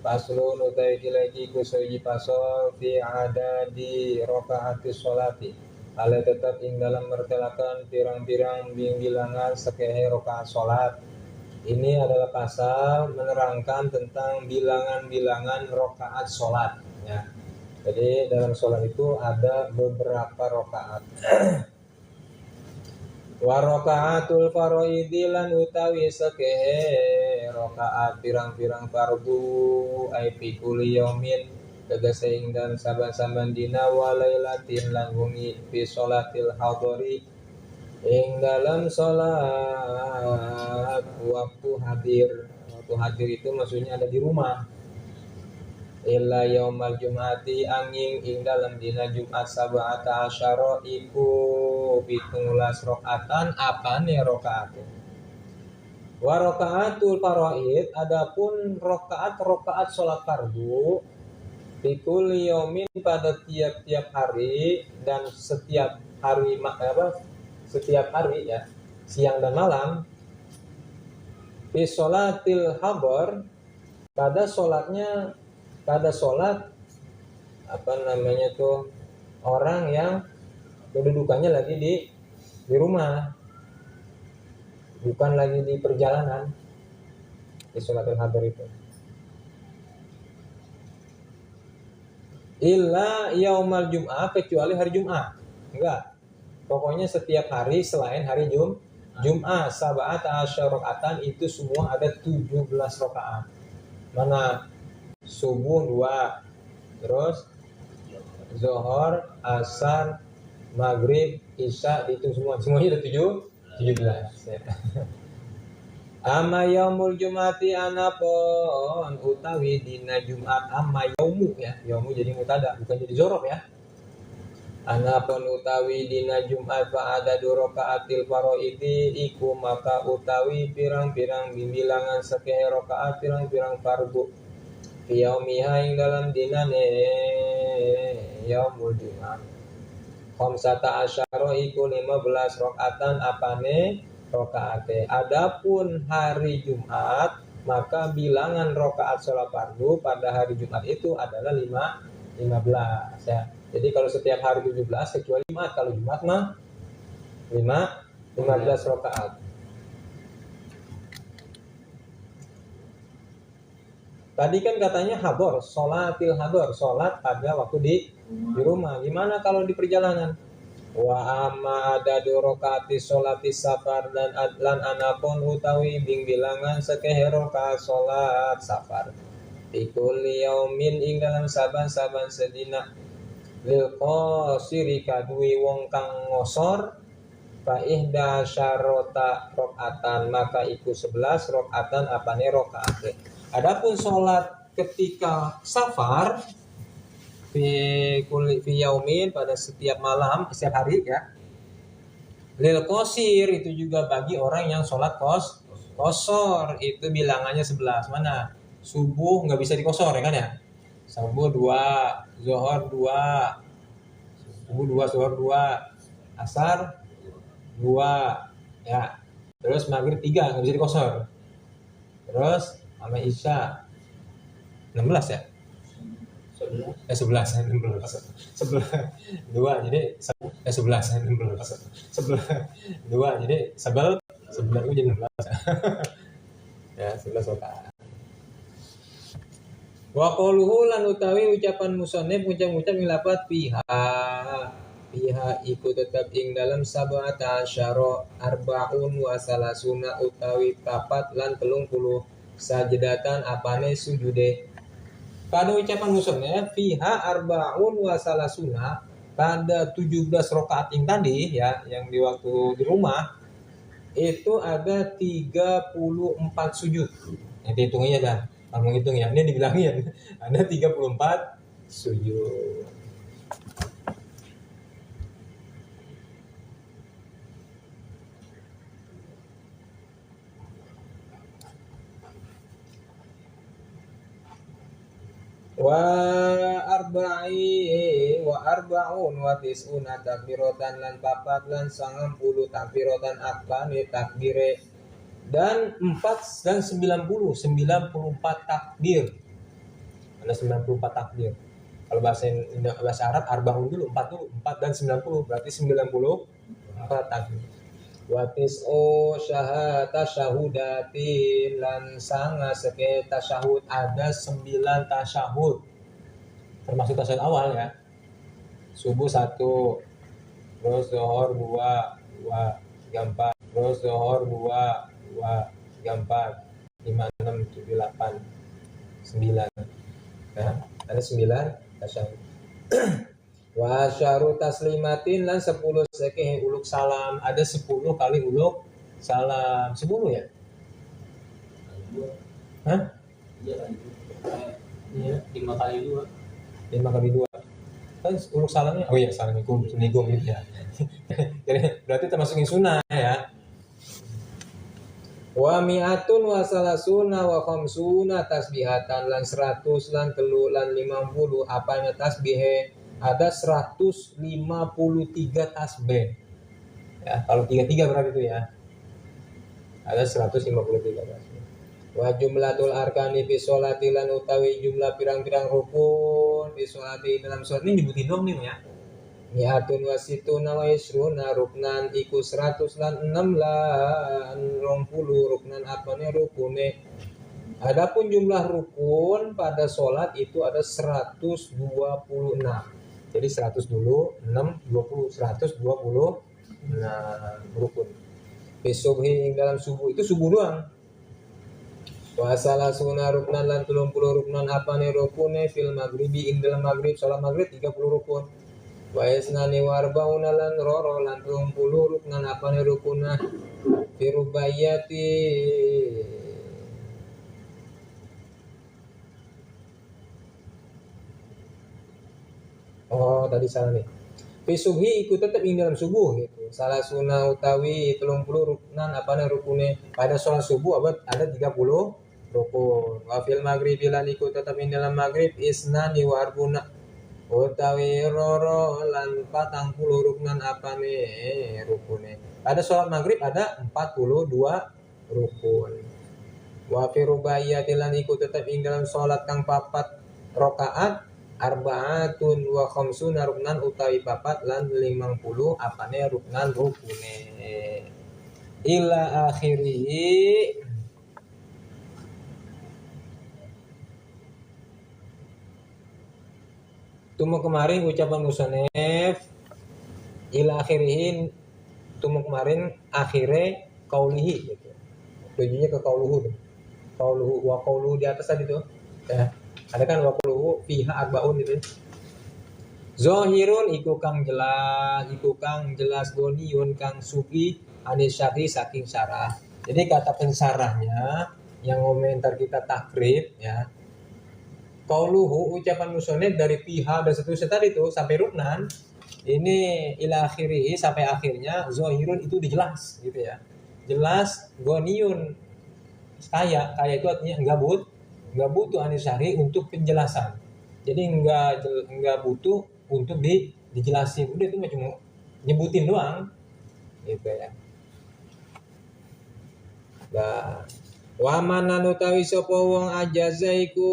Faslun utai kilaki kusuji pasal fi adadi rakaati sholati. Ale tetap ing dalam mertelakan pirang-pirang bilangan sekehe rakaat sholat. Ini adalah pasal menerangkan tentang bilangan-bilangan rakaat sholat. Ya. Jadi dalam sholat itu ada beberapa rakaat. Wa rakaatul faraidi lan utawi sakehe rakaat pirang-pirang fardu ai fi kulli yaumin tegese ing dan saban-saban dina wa lailatin lan wengi fi sholatil hadari ing dalam salat waktu hadir. Waktu hadir itu maksudnya ada di rumah. Illa yaumal jum'ati angin ing dalam dina Jumat sab'ata asyara iku 17 rakaatan apane rakaat. Wa rakaatul faraid adapun rakaat salat fardu fikul yaumin pada tiap-tiap hari dan setiap hari setiap hari ya, siang dan malam. Fi sholatil hadar pada sholat orang yang kedudukannya lagi di rumah, bukan lagi di perjalanan. Di sholatil hadar itu illa yaumal jum'ah, kecuali hari Jumat. Enggak, pokoknya setiap hari selain hari Jumat sab'ata asyara rakaatan itu semua ada 17 rakaat. Mana subuh 2, terus zuhur, asar, maghrib, isya, itu semuanya ada 17 ya. Amma yaumul jumati anapun utawi dina Jumat. Amma yaumu ya, yaumu jadi mutada bukan jadi zorof ya. Anapun utawi dina Jumat fa ada rokaatil faraidi iku maka utawi pirang-pirang bilangan sekehe rakaat pirang-pirang fardu yaumiha ing dalam dinane yaumul Jumat. Khamsata asyara iku 15 rakaatan apane rakaate. Adapun hari Jumat maka bilangan rakaat salat fardu pada hari Jumat itu adalah 15 ya. Jadi kalau setiap hari 17 kecuali Jumat, kalau Jumat mah 15 rakaat. Tadi kan katanya hador, sholatil hador, sholat pada waktu di rumah. Gimana kalau di perjalanan? Wa amma adadu rakaati sholati safar dan adlan anapun utawi bilangan sekehe rakaat sholat safar. Ikul yaumin ing dalam saban-saban sedina lil qasiri kadui wong kang ngosor fa ihda syarota rakaatan maka iku 11 rakaatan apane rakaat. Adapun sholat ketika safar fi yaumin, pada setiap malam, setiap hari ya. Lil qosir, itu juga bagi orang yang sholat kosor, itu bilangannya 11. Mana? Subuh nggak bisa dikosor ya kan ya. Subuh 2, zuhur 2, subuh 2, zuhur 2, asar 2 ya. Terus maghrib 3 nggak bisa dikosor. Terus sama isya 16 ya. 11 11 2 jadi 11 11 2 jadi 11 itu jadi 16 ya 11 rakaat. Wa qauluhu lan utawi ucapan musannif ngucap lafaz piha iku tetap ing dalam sab'ata asyara arbaun wa salasuna utawi papat lan 30 sajdatan apane sujude. Pada ucapan musannif fiha arbaun wa salasuna, pada 17 rakaat yang tadi ya, yang di waktu di rumah itu ada 34 sujud. Nanti hitungnya dah. Kalau ngitung ya, ini dibilangin ada 34 sujud. Wa arba'un wa tis'una takbiratan lan papat lan 90 takbiratan akbane takbire, dan 4 dan 94 takbir. Ada 94 takbir. Kalau bahasa Arab arba'un dulu, 4 dulu, 4 dan 90 berarti 94 takbir. Wa tis'u tasyahudatin lan sanga seke tasyahud, ada 9 tasyahud. Termasuk tasyahud awal ya. Subuh 1, terus zuhur 2, 3, 4, terus zuhur 2, 3, 4, 5, 6, 7, 8, 9. Nah, ada 9 tasyahud. Wa syaru taslimatin lan 10 sekeh uluk salam, ada 10 kali uluk salam. 10 ya? Hah? Iya, 5 kali 2. 5 kali 2. Kan uluk salamnya, oh iya, assalamualaikum gitu ya. Jadi berarti termasuk yang sunnah ya. Wa mi'atun wa salasuna wa khamsuna tasbihatan lan 100 lan 3 lan 50 apanya tasbihe, ada 153 tasbih. Ya, kalau 33 berarti itu ya. Ada 153 tasbih. Wa jumlatul arkani fi sholati lan utawi jumlah pirang-pirang rukun fi sholati, dalam sholat ini dibutin dong nih ya. Mi'atun wa situna wa isruna ruknan iku 100 lan 6 lan 20 ruknan apane rukune. Adapun jumlah rukun pada sholat itu ada 126. Jadi 100 dulu, 6, 20, 126 rukun. Besubhi dalam subuh, itu subuh doang. Wa salasuna ruknan lan 30 ruknan apane rukune fil maghribi ing dalam maghrib, sholat maghrib 30 rukun. Wa isnani wa arba'una lan roro lan 30 ruknan apane rukunah fi rubaiyati. Oh, tadi salah nih. Fi subhi ikut tetap ing dalam subuh gitu. Salah sunah utawi 30 ruknan apane rukune. Pada sholat subuh ada 30 rukun. Wa fil maghribi lan ikut tetap ing dalam maghrib isnani wa arbuna utawi roro lan 40 ruknan apane rukune. Pada sholat maghrib ada 42 rukun. Wa fi rubaiyati lan ikut tetap ing dalam sholat kang papat rakaat arba'atun wa khamsuna ruknan utawi papat lan 50 apane ruknan rukune. Ila akhirih. Tumu kemarin ucapan musannif ila akhirihin, tumu kemarin akhire qaulihi gitu. Tujuannya ke qauluhu. Qauluhu wa qauluhu di atas tadi tuh. Ya. Ada kan wa qauluhu fiha arbaun gitu. Zahirun iku kang jelas goniun kang suki anis syarhi saking syarah. Jadi kata pensarahnya yang komentar kita takrib ya. qauluhu ucapan musonef dari pihak dan seterusnya tadi tuh sampai ruknan ini ila akhirih sampai akhirnya zohirun itu dijelas gitu ya, jelas goniun kaya itu artinya nggak butuh anisari untuk penjelasan, jadi nggak butuh untuk dijelasin, udah itu cuma nyebutin doang gitu ya. Nah, wa man utawi sapa wong ajazaiku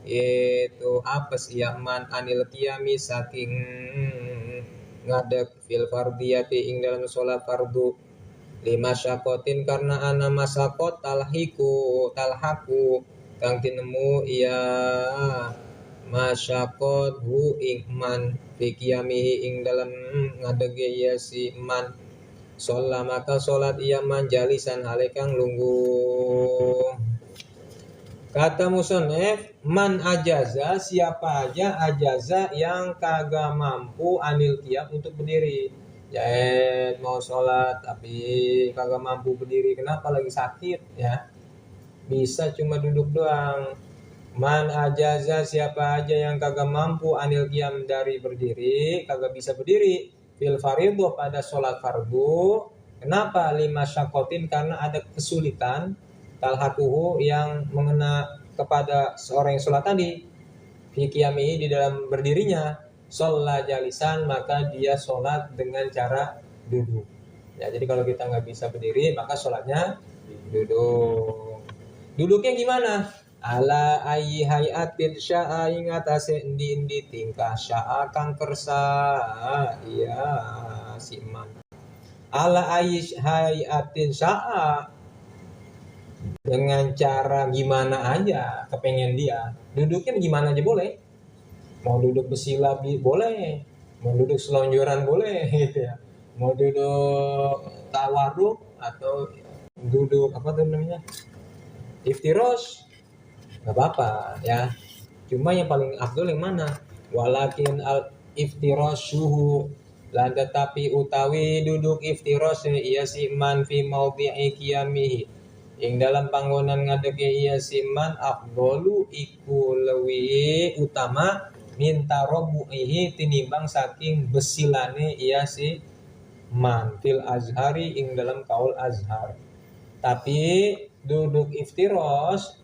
itu apes yaman anil qiyami saking ngadeg fil fardiyati ing dalam sholat fardu lima syakotin karena ana masakot talhaku kang tinemu iya masyakot hu ingman fikiyamihi ing dalam ngadege iya si man sholat maka sholat iya man jalisan halekang lungguh. Kata musonef, man ajaza, siapa aja ajaza yang kagak mampu anil qiyam untuk berdiri. Ya mau sholat tapi kagak mampu berdiri, kenapa lagi sakit ya? Bisa cuma duduk doang. Man ajaza, siapa aja yang kagak mampu anil qiyam dari berdiri, kagak bisa berdiri. Fil fardhu pada sholat fardu. Kenapa? Lima syakotin karena ada kesulitan talhakuhu yang mengena kepada seorang yang sholat tadi fikiyami di dalam berdirinya sholat jalisan maka dia sholat dengan cara duduk ya. Jadi kalau kita nggak bisa berdiri maka sholatnya duduknya gimana? Ala ayi hayatin sya'a ing atase endi tingkah sya'a kang kersa iya siman ala ayi hayatin sya'a dengan cara gimana aja kepengen dia duduknya gimana aja boleh, mau duduk bersila boleh, mau duduk selonjoran boleh gitu ya, mau duduk tawarruk atau duduk apa tuh namanya iftirosh nggak apa-apa ya, cuma yang paling afdol yang mana walakin al iftiroshuhu lan tetapi utawi duduk iftirosh iya si man fi maudhi'i qiyamihi ing dalam panggonan ngadege iya siman afdolu iku lewi utama minta robuihi tinimbang saking besilane iya si man fil azhari ing dalam kaul azhar. Tapi duduk iftiros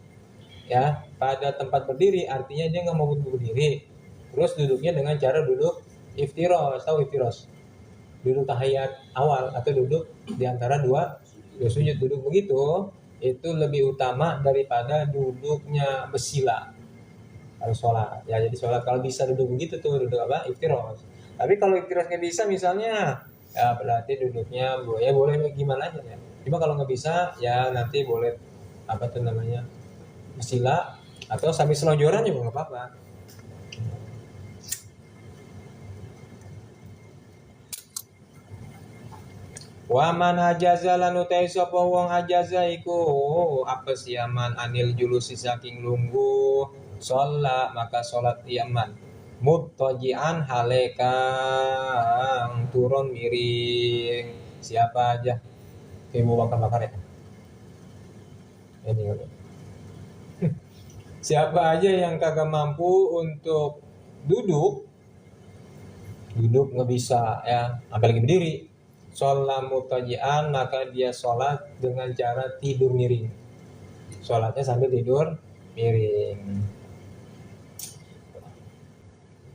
ya pada tempat berdiri artinya dia nggak mau berdiri, terus duduknya dengan cara duduk iftiros. Tahu iftiros? Duduk tahiyat awal atau duduk di antara dua sujud, duduk begitu itu lebih utama daripada duduknya bersila kalau sholat ya. Jadi sholat kalau bisa duduk begitu tuh duduk apa iftiros. Tapi kalau iftiros nggak bisa misalnya ya berarti duduknya ya boleh gimana aja ya. Cuma kalau nggak bisa ya nanti boleh apa tuh namanya bersila atau sambil selonjoran juga nggak apa-apa. Wa man ajaza lan utai sapa wong ajaza iku apa siaman anil julusi saking lungguh sholat maka sholat yaman muttajian halekang turun miring. Siapa aja ibu bakar ya ini siapa aja yang kagak mampu untuk duduk nggak bisa ya apalagi berdiri sholat mutajian maka dia sholat dengan cara tidur miring, sholatnya sambil tidur miring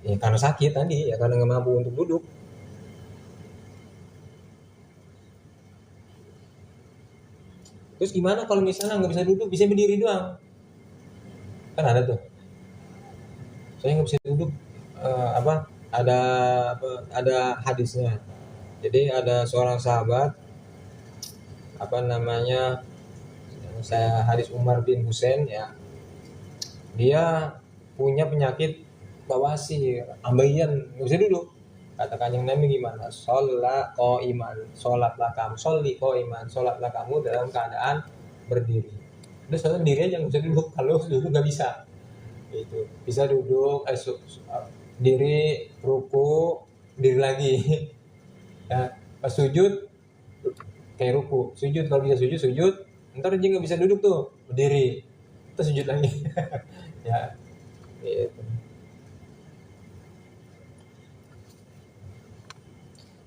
ya karena sakit tadi ya, karena nggak mampu untuk duduk. Terus gimana kalau misalnya nggak bisa duduk, bisa berdiri doang? Kan ada tuh saya nggak bisa duduk ada hadisnya. Jadi ada seorang sahabat apa namanya saya hadis Umar bin Husain ya, dia punya penyakit bawasir ambeien nggak bisa duduk. Kata Kanjeng Nabi gimana? Sholat sholatlah kamu dalam keadaan berdiri. Udah sholat berdiri aja nggak bisa duduk, kalau duduk nggak bisa. Itu bisa duduk, diri, ruku, diri lagi. Ya, pas sujud kayak ruku, sujud kalau bisa sujud, ntar dia nggak bisa duduk tuh berdiri. terus sujud lagi. Ya, gitu.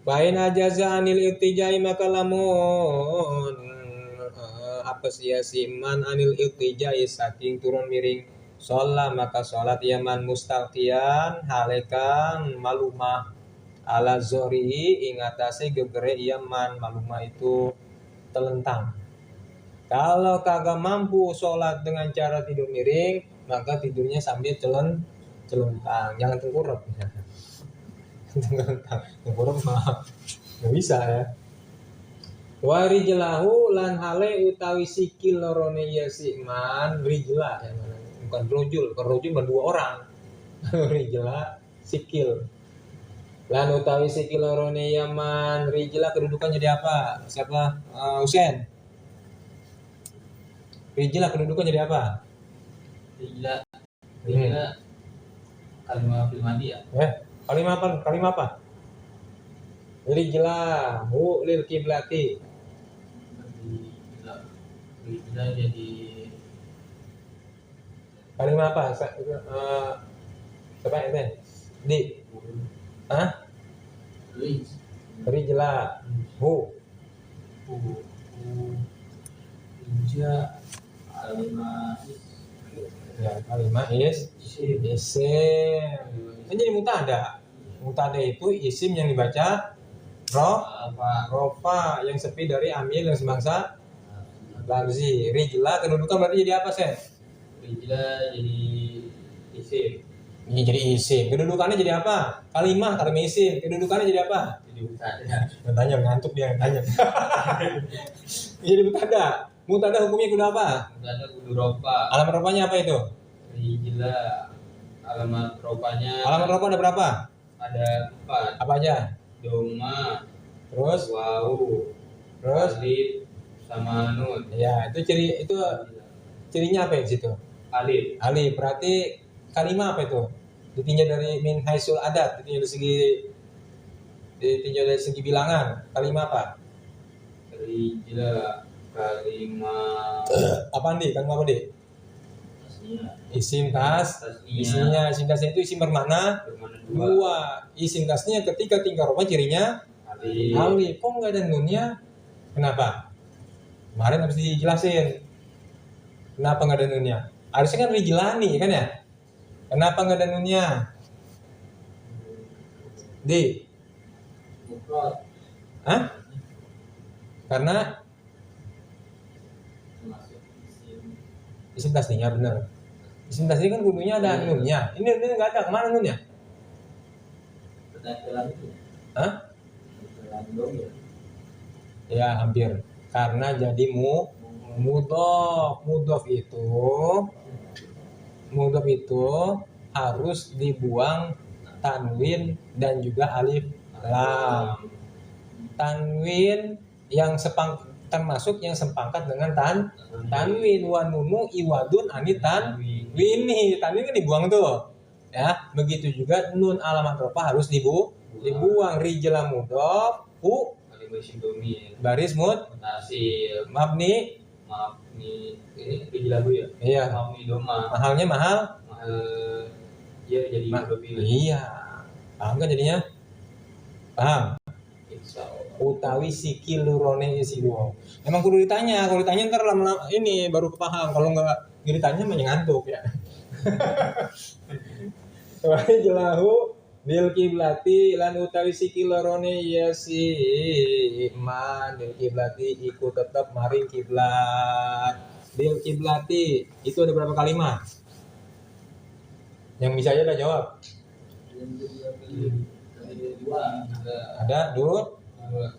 Bain ajaza anil iltijai maka lamun apa sia siman anil iltijai saking turun miring sholat maka sholat yaman mustalqian halekan malumah ala zori ingatase gegere yaman malumah itu telentang. Kalau kagak mampu sholat dengan cara tidur miring maka tidurnya sambil celentang, jangan tengkurap. Tengkurap mah nggak bisa ya. Warijlahu lan hale utawi sikil lorone ya siman rijla ya, bukan rojul kan dua orang. Rijla sikil lan utawi sikil lorone yaman rijla kedudukan jadi apa? Siapa? Husen. Rijla kedudukan jadi apa? Rijla kalimat filmadi ya. Kalimat apa? Rijlahu lil kiblati. Rijla jadi Kalimat apa? Siapa ente? Di. Hah? Rijlahu. Rijla kalimat Ya, kalimat isim. Ini jadi mutada. Mutada itu isim yang dibaca rofa yang sepi dari amil yang sebangsa lamzi. Rijla kedudukan berarti jadi apa, Sen? Rijla jadi isim. Ini jadi isim. Kedudukannya jadi apa? Kalimat isim. Kedudukannya jadi apa? Jadi mutada. Tanya ngantuk dia tanya. Jadi mutada. Mutada hukumnya kudu apa? Mutada kudu rofa. Alamat ropanya apa itu? Rijla alamat ropanya. Alamat ropa ada berapa? Ada 4. Apa aja? Doma, Terus? wau, Terus? alif, sama nun. Ya, itu cirinya apa di situ? Alif. Alif. Berarti kalimat apa itu? Ditinjau dari min haisul adat, ditinjau dari segi bilangan. Kalimat apa? Rijla kalimat Apaan di? Kalimat apa di? Isim tas. tasnya Isim tasnya itu isim bermakna bermakna dua. Isim tasnya ketika tinggal roba cirinya alif. alif. Kok nggak ada nunnya? Kenapa? Kemarin habis dijelasin. Kenapa nggak ada nunnya? Harusnya kan rijlani kan ya? Kenapa nggak ada nunnya? Di? Hah? Karena isim tasninya bener. Isim tasninya kan kudunya ada nunnya. Ini nggak ada. Kemana nunnya? Hah? Ya hampir. Karena jadi mudhof itu harus dibuang tanwin dan juga alif lam. Tanwin yang termasuk yang sepangkat dengan tanwin wa nunu iwadun ani tanwini. Tanwin kan dibuang tuh. Ya, begitu juga nun alamat rofa harus dibuang. Rijla mudhof baris Mutasil mabni ini rijla bu ya. Iya. Mabni doma. Mahal Ya jadi iya. Paham kan jadinya? Paham? Insyaallah. Utawi sikil lurone isi wong. Emang kudu ditanya, kalau ditanya ntar lama-lama ini baru kepaham. Kalau nggak ditanya mah ngantuk ya. Wajlahu bil kiblati lan utawi sikil lurone ya si iman bil kiblati iku tetap maring kiblat. Bil kiblati itu ada berapa kalimat? Yang bisa aja udah jawab. Ada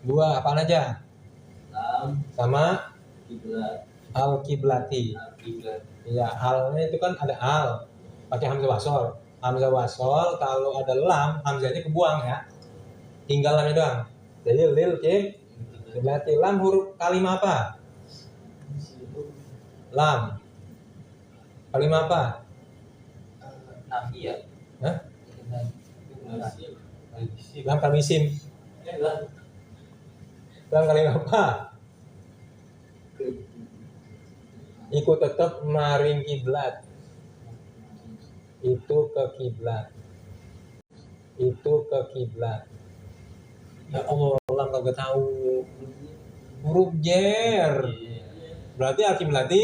dua apaan aja? Sama al kiblati. Ya, alnya itu kan ada al pakai hamzah wasol. Hamzah wasol kalau ada lam hamzahnya kebuang ya. Tinggal lamnya doang. Jadi lil kiblati. Lam huruf kalimat apa? Lam. Kalimat apa? Nafi ya. Hah? Nafi. Lam kalimat isim. Lam kalimat apa? Iku tetap maring kiblat. Itu ke kiblat. Ya Allah, orang kagak tahu huruf jer. Berarti berarti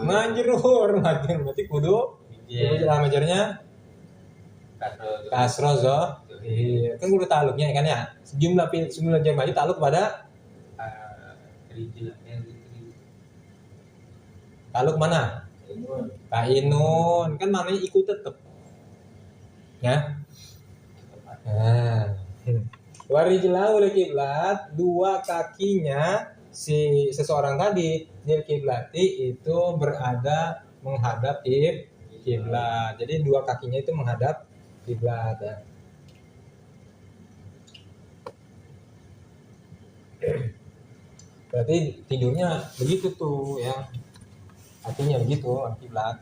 majrur. Berarti kudu jelama jernya kasroh zo. Iya, kan kudu taluknya kan ya. Sejumlah jar maju taluk pada taluk mana? Kainun. Kan maknanya ikut tetep. Ya. Nah. Warijlahu oleh kiblat, dua kakinya si seseorang tadi di kiblati itu berada menghadap kiblat. Jadi dua kakinya itu menghadap kiblat. Ya. Berarti tidurnya begitu tuh ya. Artinya begitu kiblat.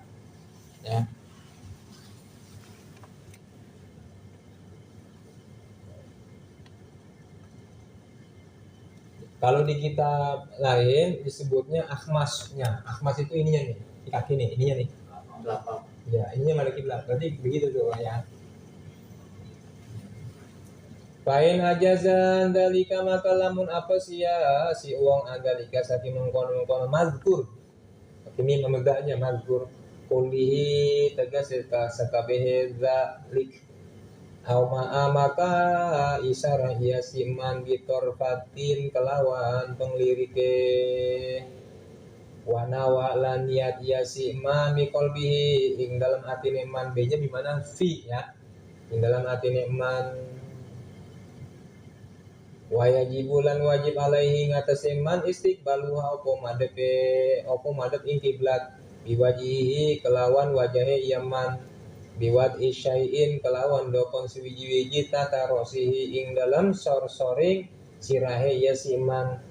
Ya. Kalau di kitab lain disebutnya akhmasnya. Akhmas itu ininya nih, di kaki nih, ininya nih. Ya, ininya madhab kiblat. Berarti begitu tuh ya. Pain ajazan dalika maka lamun apa sia si uang andalika saking mengkono mazkur. Ini memegaknya mazkur kulihi tegas sakabehe zalik au maka isarah ia siman bitorfatin kelawan penglirike wanawa lan niat ia siman biqalbihi ing dalam atine man B-nya di mana fi ya. Ing dalam atine man wajibulan wajib alaihi ngatasi man istiqbaluha opo madep ing kiblat biwajihi kelawan wajahe yaman biwat isyai'in kelawan dokon suwiji-wiji tata rosihi ing dalam sor-soring sirahe yasiman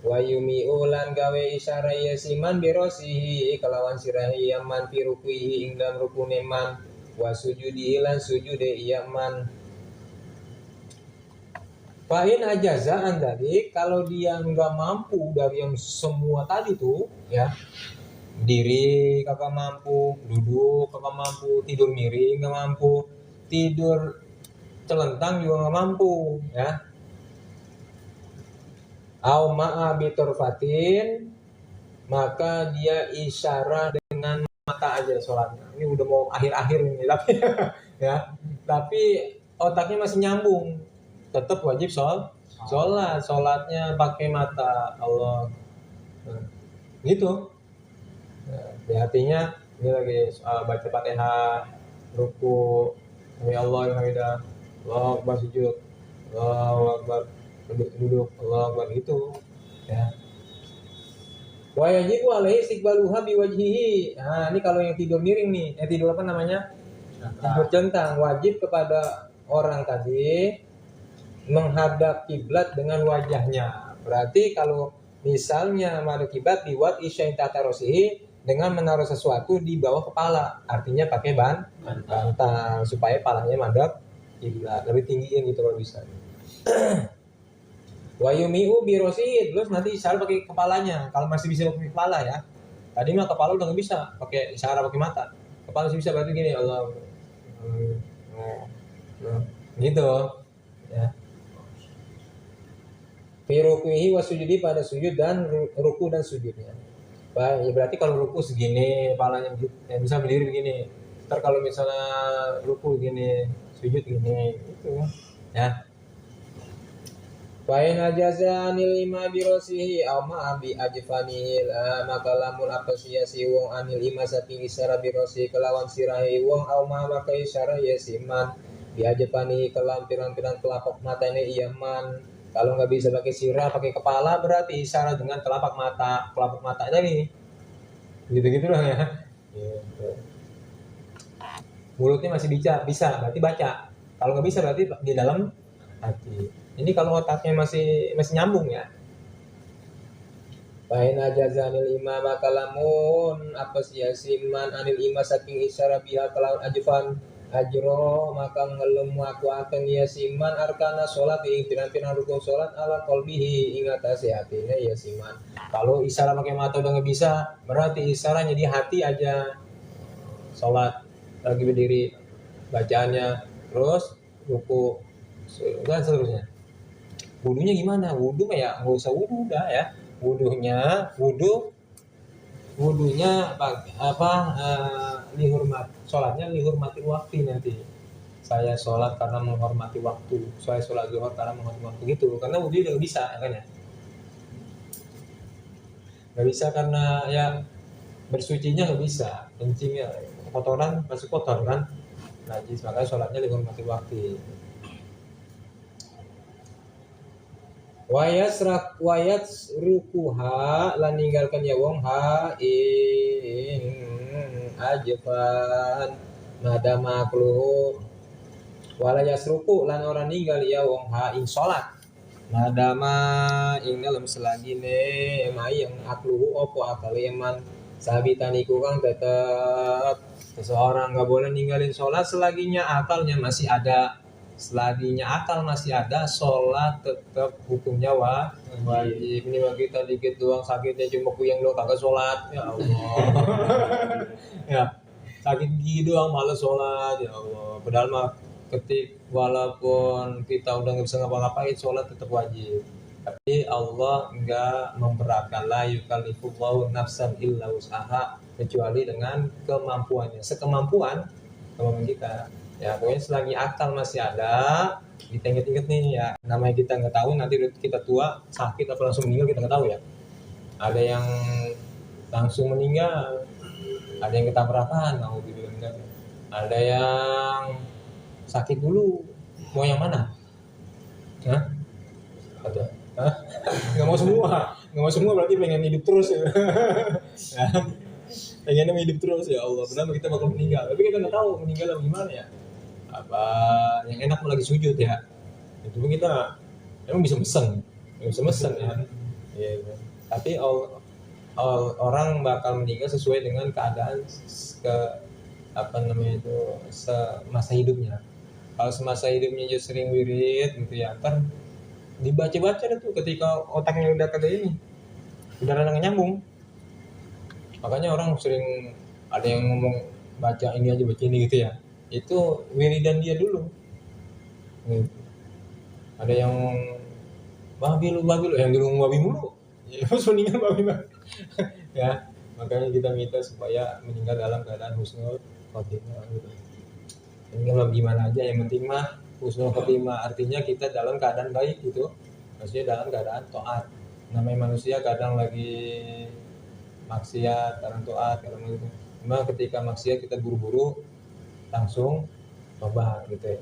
wayumi ulan gawe isyara yasiman birosihi kelawan sirahe yaman pirukuhi ing dalam rukune man wasujudi lan sujude yaman. Fa'in ajaza andali kalau dia nggak mampu dari yang semua tadi tuh ya, diri kakak mampu, duduk kakak mampu, tidur miring nggak mampu, tidur celentang juga nggak mampu ya. Au ma'a bitorfatin, maka dia isyarat dengan mata aja sholatnya. Ini udah mau akhir-akhir ini tapi ya, tapi otaknya masih nyambung, tetap wajib sholatnya pakai mata Allah gitu. Ya, artinya ini lagi baca Fatihah, ruku, ya Allah yang hamidah, Allahu akbar sujud, Allahu akbar duduk, Allahu akbar gitu ya. Wa yajibu alaihi istiqbaluha biwajhihi. Nah, ini kalau yang tidur miring nih, yang tidur apa namanya? Tidur centang, wajib kepada orang tadi menghadap kiblat dengan wajahnya. Berarti kalau misalnya madhab kiblat dibuat isyain tatarosihi dengan menaruh sesuatu di bawah kepala, artinya pakai bantal supaya palanya madhab kiblat lebih tinggiin gitu kalau bisa. Wayumiu birosid, terus nanti isyarat pakai kepalanya. Kalau masih bisa pakai kepala ya. Tadi mah kepala udah nggak bisa pakai isyarat pakai mata. Kepala masih bisa berarti gini Allah. Gitu ya. Fi rukuhi wa sujudi pada sujud dan ruku dan sujudnya. Baik, ya berarti kalau ruku segini, kepalanya ya bisa berdiri begini. Ntar kalau misalnya ruku gini, sujud gini, gitu ya. Fain ajaza anil ima birosihi aw ma bi ajfanihi maka lamun apresiasi wong anil ima saking isyara birosi kelawan sirahi wong aw ma maka isyara yasiman bi ajfanihi kelam pirang-pirang telapak matanya iyaman. Kalau nggak bisa pakai sirah, pakai kepala berarti isyarat dengan telapak matanya nih. Gitu-gitu lah ya. Gitu. Mulutnya masih bisa berarti baca. Kalau nggak bisa berarti di dalam hati. Ini kalau otaknya masih nyambung ya. Bain ajazanil ima maka lamun apa siasiman anil ima saking isyara biha kelawan ajfan ajro maka ngelemu aku akan ya siman arkana sholat ing pirang-pirang rukun sholat ala qalbihi ing atase hatine ya siman. Kalau isyarat pakai mata udah nggak bisa, berarti isyaratnya di hati aja. Sholat lagi berdiri bacaannya terus ruku dan seterusnya. Wudunya gimana? Wudu ya nggak usah wudu dah ya. Wudunya dihormat, sholatnya dihormati waktu nanti. Saya sholat karena menghormati waktu, saya sholat zuhur karena menghormati waktu gitu. Karena wudu udah bisa kan ya. Nggak bisa karena ya bersucinya nggak bisa, kencingnya kotoran masih kotor kan, najis, makanya sholatnya dihormati waktu. Wayat rukuha lan ninggalkan ya wong ha ing ajfan madama makluh wala yasruku lan ora ninggal ya wong ha ing salat madama ing dalem selagine mayang akluhu opo akal iman sabitan iku kang tetep seseorang nggak boleh ninggalin sholat selaginya akalnya masih ada. Selaginya akal masih ada, sholat tetap hukumnya wajib. Ini mah kita dikit doang sakitnya cuma kuyang doang kagak sholat, ya Allah. Ya sakit gigi doang malas sholat, ya Allah. Padahal mah walaupun kita udah nggak bisa ngapa-ngapain, sholat tetap wajib. Tapi Allah nggak memberatkan, la yukallifullahu nafsan illa wus'aha, kecuali dengan kemampuannya, sekemampuan kita. Ya pokoknya selagi akal masih ada, kita inget-inget nih ya, namanya kita nggak tahu nanti kita tua sakit atau langsung meninggal kita nggak tahu ya. Ada yang langsung meninggal, ada yang ketabrakan, ada yang sakit dulu, mau yang mana? Hah? Ada? Hah? Nggak mau semua berarti pengen hidup terus ya. Pengennya hidup terus ya Allah, benar kita bakal meninggal, tapi kita nggak tahu meninggal gimana ya. Apa yang enak lagi sujud ya, itu kita emang bisa mesen ya. Ya, tapi orang bakal meninggal sesuai dengan keadaan semasa hidupnya. Kalau semasa hidupnya dia sering wirid gitu ya, ntar dibaca tuh ketika otaknya udah kagak ini, udah nggak nyambung. Makanya orang sering ada yang ngomong baca ini aja baca ini gitu ya. Itu wiridan dia dulu. Ada yang babi lu yang dulu babi mulu. Ya harus meninggal babi. Ya, makanya kita minta supaya meninggal dalam keadaan husnul khotimah gitu. Meninggal gimana aja yang penting mah husnul khotimah, artinya kita dalam keadaan baik gitu. Maksudnya dalam keadaan taat. Namanya manusia kadang lagi maksiat, kadang taat, kadang gitu. Cuma ketika maksiat kita buru-buru langsung tobat gitu ya.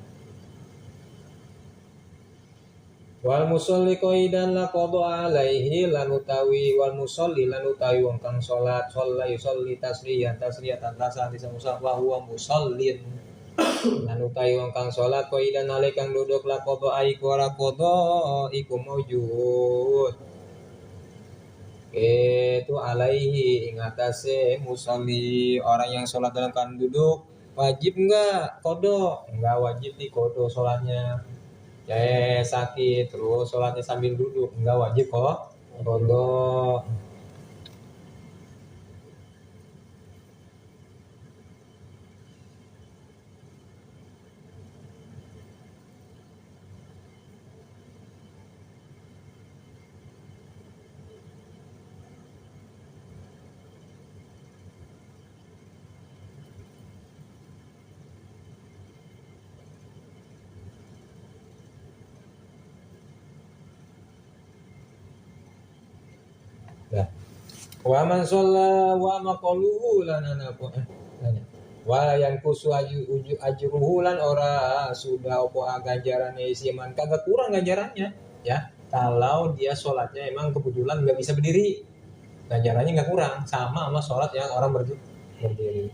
Wal musolli qaidan la qada alaihi lan utawi wal musolli lan utawi wong kang salat yusolli tasriyatan rasa bisa musafah wa musallin lan utawi wong kang salat qaidan ale kang duduk la qada ai ora qada iku maujud itu alaihi ing atase musolli orang yang salat dalam keadaan duduk. Wajib enggak kodok? Enggak wajib nih kodok sholatnya. Ya sakit terus sholatnya sambil duduk, enggak wajib kok kodok. Wa man shalla wa maqaluhu lanana wa yang kusu ajruhu lan ora sudah opo ganjarannya isiman kagak kurang ganjarannya ya. Kalau dia sholatnya emang kebetulan nggak bisa berdiri, ganjarannya nggak kurang sama sholat yang orang berdiri.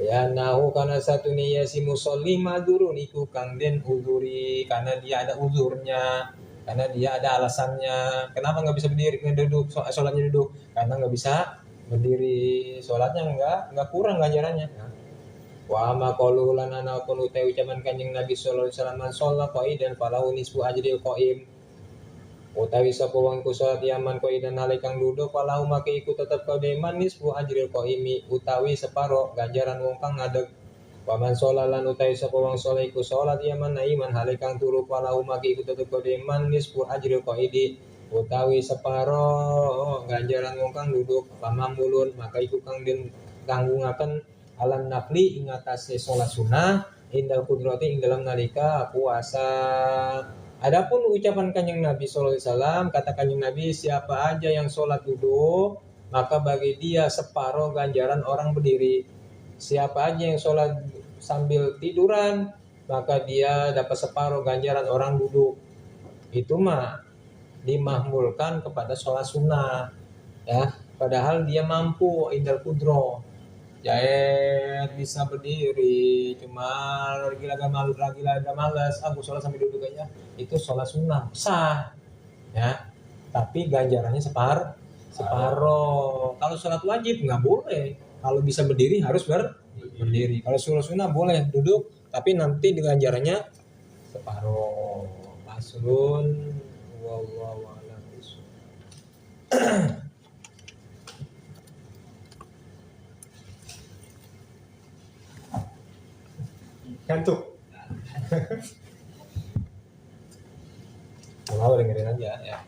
Ya nahu karena satu nih ya si musolli madurun iku kang den uzuri karena dia ada uzurnya. Karena dia ada alasannya kenapa nggak bisa berdiri duduk sholatnya karena nggak bisa berdiri, sholatnya nggak kurang ganjarannya. Wa ma qalu lan ana pun utawi ucapan Kanjeng Nabi sallallahu alaihi wasallam man shalla qaidan falahu nisfu ajril qaim. Utawi sapa wong iku salat yaman qaidan nalikang duduk falahu maka iku tetep kademan nisfu ajril qaimi utawi separo ganjaran wong kang ngadeg. Wa man shalla lan utawi sapa wong saleh iku salat yaman naiman nalikang turu falahu maka iku tetep kademan nisfu ajril qaidi utawi separo ganjaran wong kang duduk. Pamamulun maka iku kang den tanggungaken alam nafli ing atase salat sunah indal kudrati ing dalam nalika puasa. Adapun ucapan Kanjeng Nabi sallallahu alaihi wasallam, kata Kanjeng Nabi, siapa aja yang sholat duduk maka bagi dia separuh ganjaran orang berdiri. Siapa aja yang sholat sambil tiduran maka dia dapat separuh ganjaran orang duduk. Itu mah dimahmulkan kepada sholat sunnah, ya. Padahal dia mampu indal kudro, Jaet bisa berdiri, cuma lagi malas, aku sholat sambil duduk aja. Itu sholat sunnah sah, ya. Tapi ganjarannya separoh. Kalau sholat wajib nggak boleh. Kalau bisa berdiri harus berdiri. Kalau sholat sunnah boleh duduk, tapi nanti ganjarannya separoh. Paslun, wallahu a'lam bishawab. Ngantuk. Mau dengerin aja ya.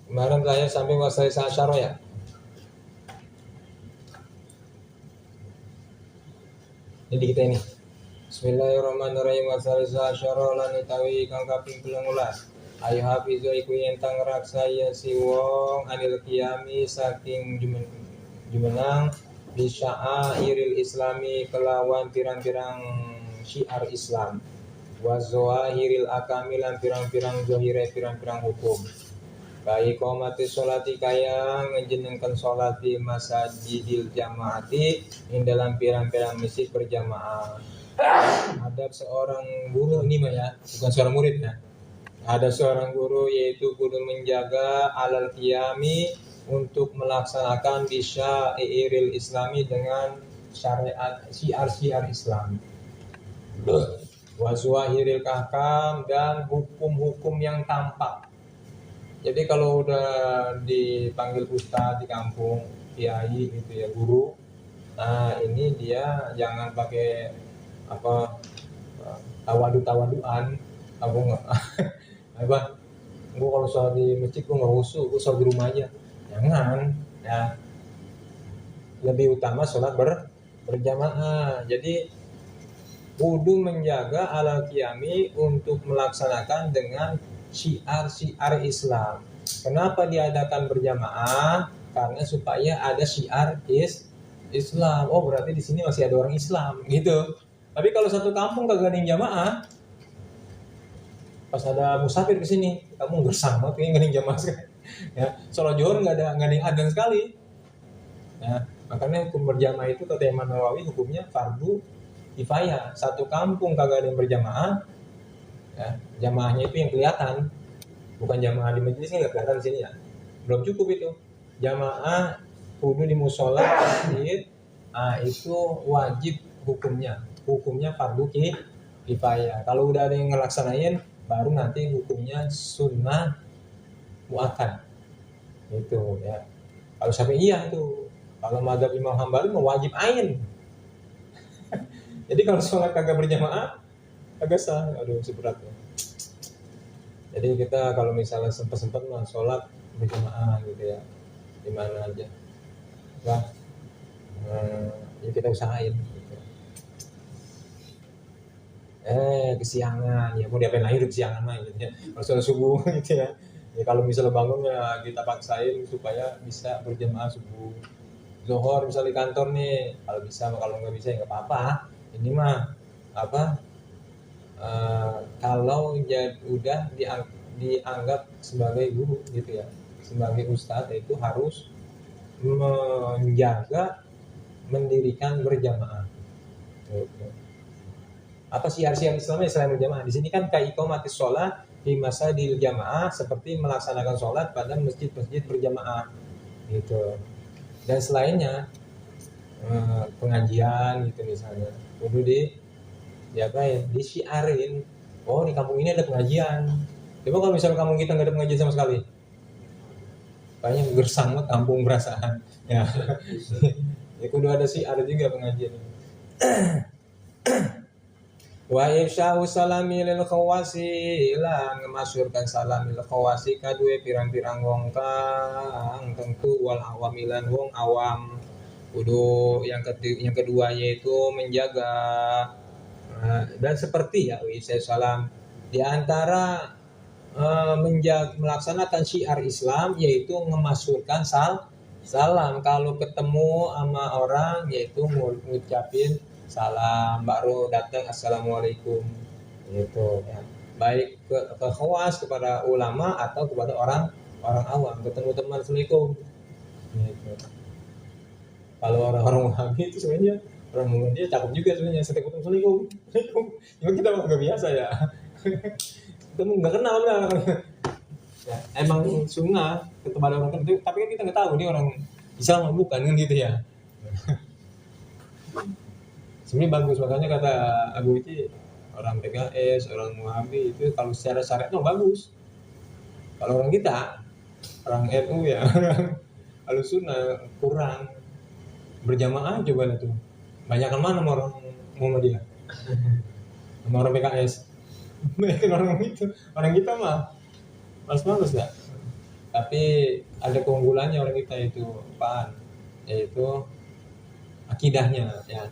Kemarin saya sampai wasai sasyaro ya. Jadi kita ini. Bismillahirrahmanirrahim. Wasai sasyaro lan utawi kang kaping 18. Ayo hafizu iku entang raksa ya si wong anil qiyami saking jumenang bisya'airil islami kelawan pirang-pirang syiar Islam wa zawahiril akami lan pirang-pirang zahire pirang-pirang hukum baik qomati sholati kaya ngejenengkan sholat di masjidil jamaati ing dalam pirang-pirang masjid berjamaah. Ada seorang guru ini mah ya, bukan seorang murid ya. Ada seorang guru yaitu guru menjaga alal qiyami untuk melaksanakan bisya'iril islami dengan syariat syiar-syiar Islam wa zuwahiril kahkam dan hukum-hukum yang tampak. Jadi kalau udah dipanggil ustadz di kampung, kiai gitu ya, guru, nah ini dia jangan pakai apa tawadu-tawaduan. Aku nggak apa, gue kalau sholat di masjid gue nggak khusyuk, gue sholat di rumah aja. Jangan ya, lebih utama sholat berjamaah. Jadi kudu menjaga alal qiyami untuk melaksanakan dengan syiar-syiar Islam. Kenapa diadakan berjamaah? Karena supaya ada syiar Islam. Oh berarti di sini masih ada orang Islam gitu. Tapi kalau satu kampung kagak ada yang jamaah, pas ada musafir ke sini, kamu gersang banget pengen ngering jamaah sekali. Ya, sholat zuhur nggak ada yang adzan sekali. Ya, makanya hukum berjamaah itu kata Imam Nawawi hukumnya fardu kifayah. Satu kampung kagak ada yang berjamaah, ya, jamaahnya itu yang kelihatan, bukan jamaah di majelis ini nggak kelihatan di sini ya. Belum cukup itu. Jamaah kudu di musola, masjid, itu wajib hukumnya fardu kifayah. Kalau udah ada yang ngelaksanain, baru nanti hukumnya sunnah muakkad itu ya. Kalau Syafi'iyah itu, kalau mazhab Imam Hambali mau wajib ain. Jadi kalau sholat kagak berjamaah kagak sah. Aduh seberat ya. Jadi kita kalau misalnya sempat mah sholat berjamaah gitu ya, di mana aja wah, ya kita usahain gitu. Kesiangan ya, mau diapain lagi kesiangan mah gitu ya. Kalau sholat subuh gitu ya. Ya kalau misalnya bangun ya kita paksain supaya bisa berjamaah subuh. Zuhur misalnya di kantor nih, kalau bisa, kalau nggak bisa ya nggak apa-apa. Ini mah apa? Kalau udah dianggap sebagai guru gitu ya, sebagai ustadz itu harus menjaga mendirikan berjamaah. Gitu. Apa syiar-syiar Islamnya selain berjamaah? Di sini kan kaiqamatis sholat di masa di jamaah seperti melaksanakan sholat pada masjid-masjid berjamaah gitu. Dan selainnya pengajian gitu misalnya, kudu disiarin, oh di kampung ini ada pengajian. Coba kalau misalnya kampung kita nggak ada pengajian sama sekali, kayaknya gersang banget kampung perasaan ya. Ya kudu ada juga pengajian. Wa ifsya'u salami lil khawasi, lan ngemasyurkan salam lil khawasi kadue pirang-pirang wong kang tentu wal awamilan wong awam. Kudu yang kedua yaitu menjaga dan seperti ya ifsya'u salam di antara melaksanakan syiar Islam yaitu ngemasyurkan salam. Kalau ketemu sama orang yaitu ngucapin salam, baru datang assalamualaikum gitu ya. Baik ke khawas kepada ulama atau kepada orang awam, ketemu teman assalamualaikum gitu. Kalau orang Wahabi itu sebenarnya orang Muhammadiyah cakep juga sebenarnya, setiap ketemu assalamualaikum. Cuma kita nggak biasa ya. Kita nggak kenal lah. Ya, emang sunnah kepada orang tertentu, tapi kan kita nggak tahu dia orang Islam bukan kan gitu ya. Sebenarnya bagus, makanya kata Abu itu orang PKS, orang Wahabi itu kalau secara syariat itu bagus. Kalau orang kita, orang NU ya, kalau sunnah kurang berjamaah coba lah tuh. Banyak mana sama orang Muhammadiyah, sama orang PKS. Banyak orang itu, orang kita mah males ya. Tapi ada keunggulannya orang kita itu apaan? Yaitu akidahnya ya.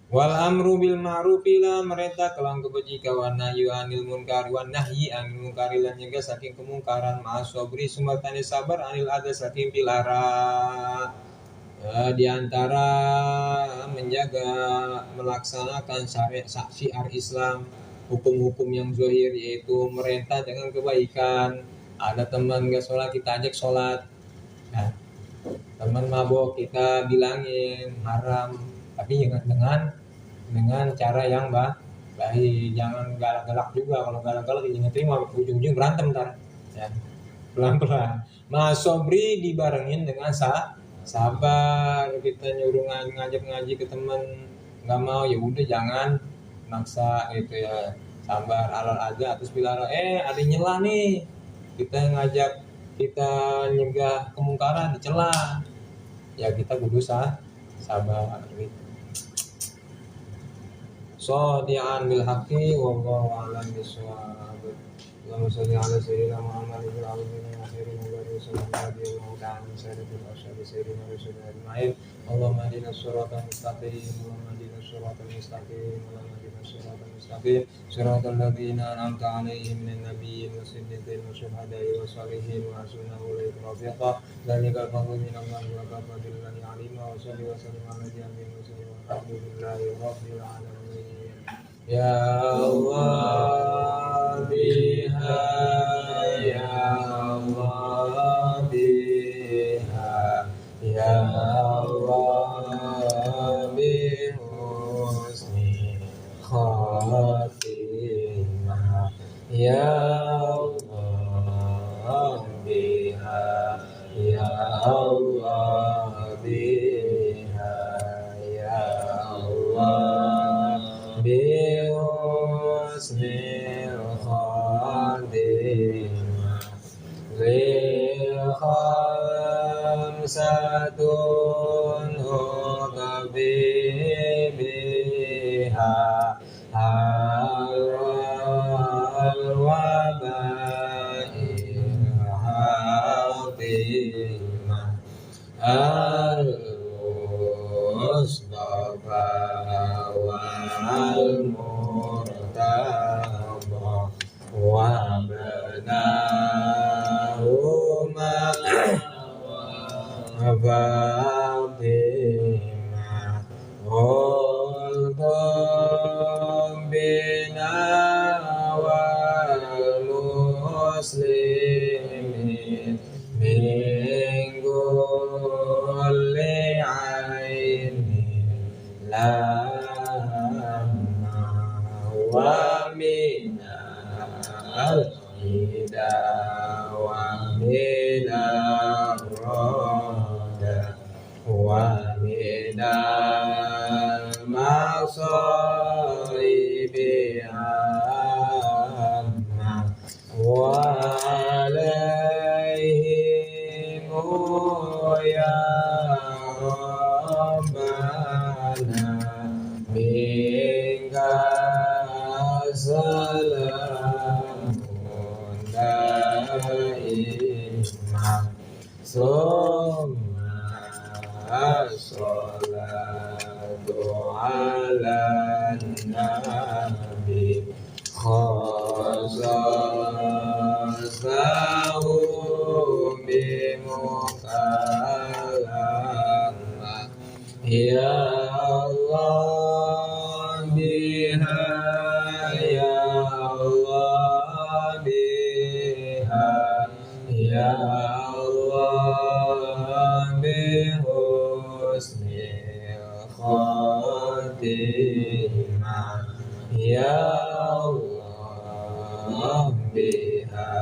Wal amru bil ma'rufi la merintah kelang kebajikan wa nahyu anil munkar wa nahyi anil munkari lan nyegah saking kemungkaran ma'asobri sumatane sabar anil ada saking pilara. Di antara menjaga melaksanakan syiar Islam, hukum-hukum yang zahir yaitu merintah dengan kebaikan. Ada teman gak sholat kita ajak sholat, nah, teman mabok kita bilangin haram, tapi dengan cara yang baik, jangan galak-galak juga. Kalau galak-galak jangan terima, ujung-ujung berantem ntar ya. Pelan-pelan masobri dibarengin dengan sabar. Kita nyuruh ngajak ngaji ke teman nggak mau, ya udah jangan maksa gitu ya, sabar alal aja atas pilara. Ada nyela nih, kita ngajak, kita nyegah kemungkaran dicela, ya kita kudu sabar gitu. Shodi'an bil haqqi wallahu a'lam bishawab. Allahumma shalli ala sayyidina Muhammad wa ala alihi wa sahbihi wa sallam. Allahumma hdina siratal mustaqim, Allahumma hdina siratal mustaqim, Allahumma hdina siratal mustaqim, siratal ladzina an'amta 'alaihim minan nabiyyin was-siddiqin wasyuhada'i was-shalihin wa hasuna ulaika rafiqa. Dzalikal fadlu minallahi wa kafa billahi 'alima. Wa salli wa sallim ala jami'il muslimin walhamdulillahi rabbil alamin. Ya Allah biha, ya Allah biha, ya Allah bihusni khatimah, ya Allah biha, ya Allah biha, ya Allah bihusnil khatimah. Lil khamsatun biha al-wabail hatimah al-mustafa wal-murtaba wa banahuma Fatimah Ultum bina wal muslimin min kulli ainin lama wa minal ida wa minal roda minal masoibi amma wa alaihim ya Rabbana minka salamun daimah summa salatu ala nabi khasasahu bimukalama ya Allah biha ya Allah biha ya Allah bihusnil khatimah ya Allah biha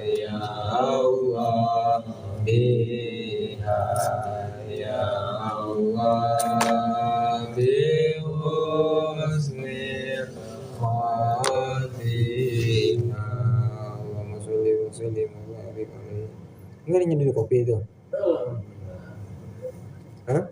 ya Allah biha ya Allah bihusnil khatimah. Allahumma sholli wa sallim wa barik alaihi. Enggak ada nyeduh kopi itu? Hah?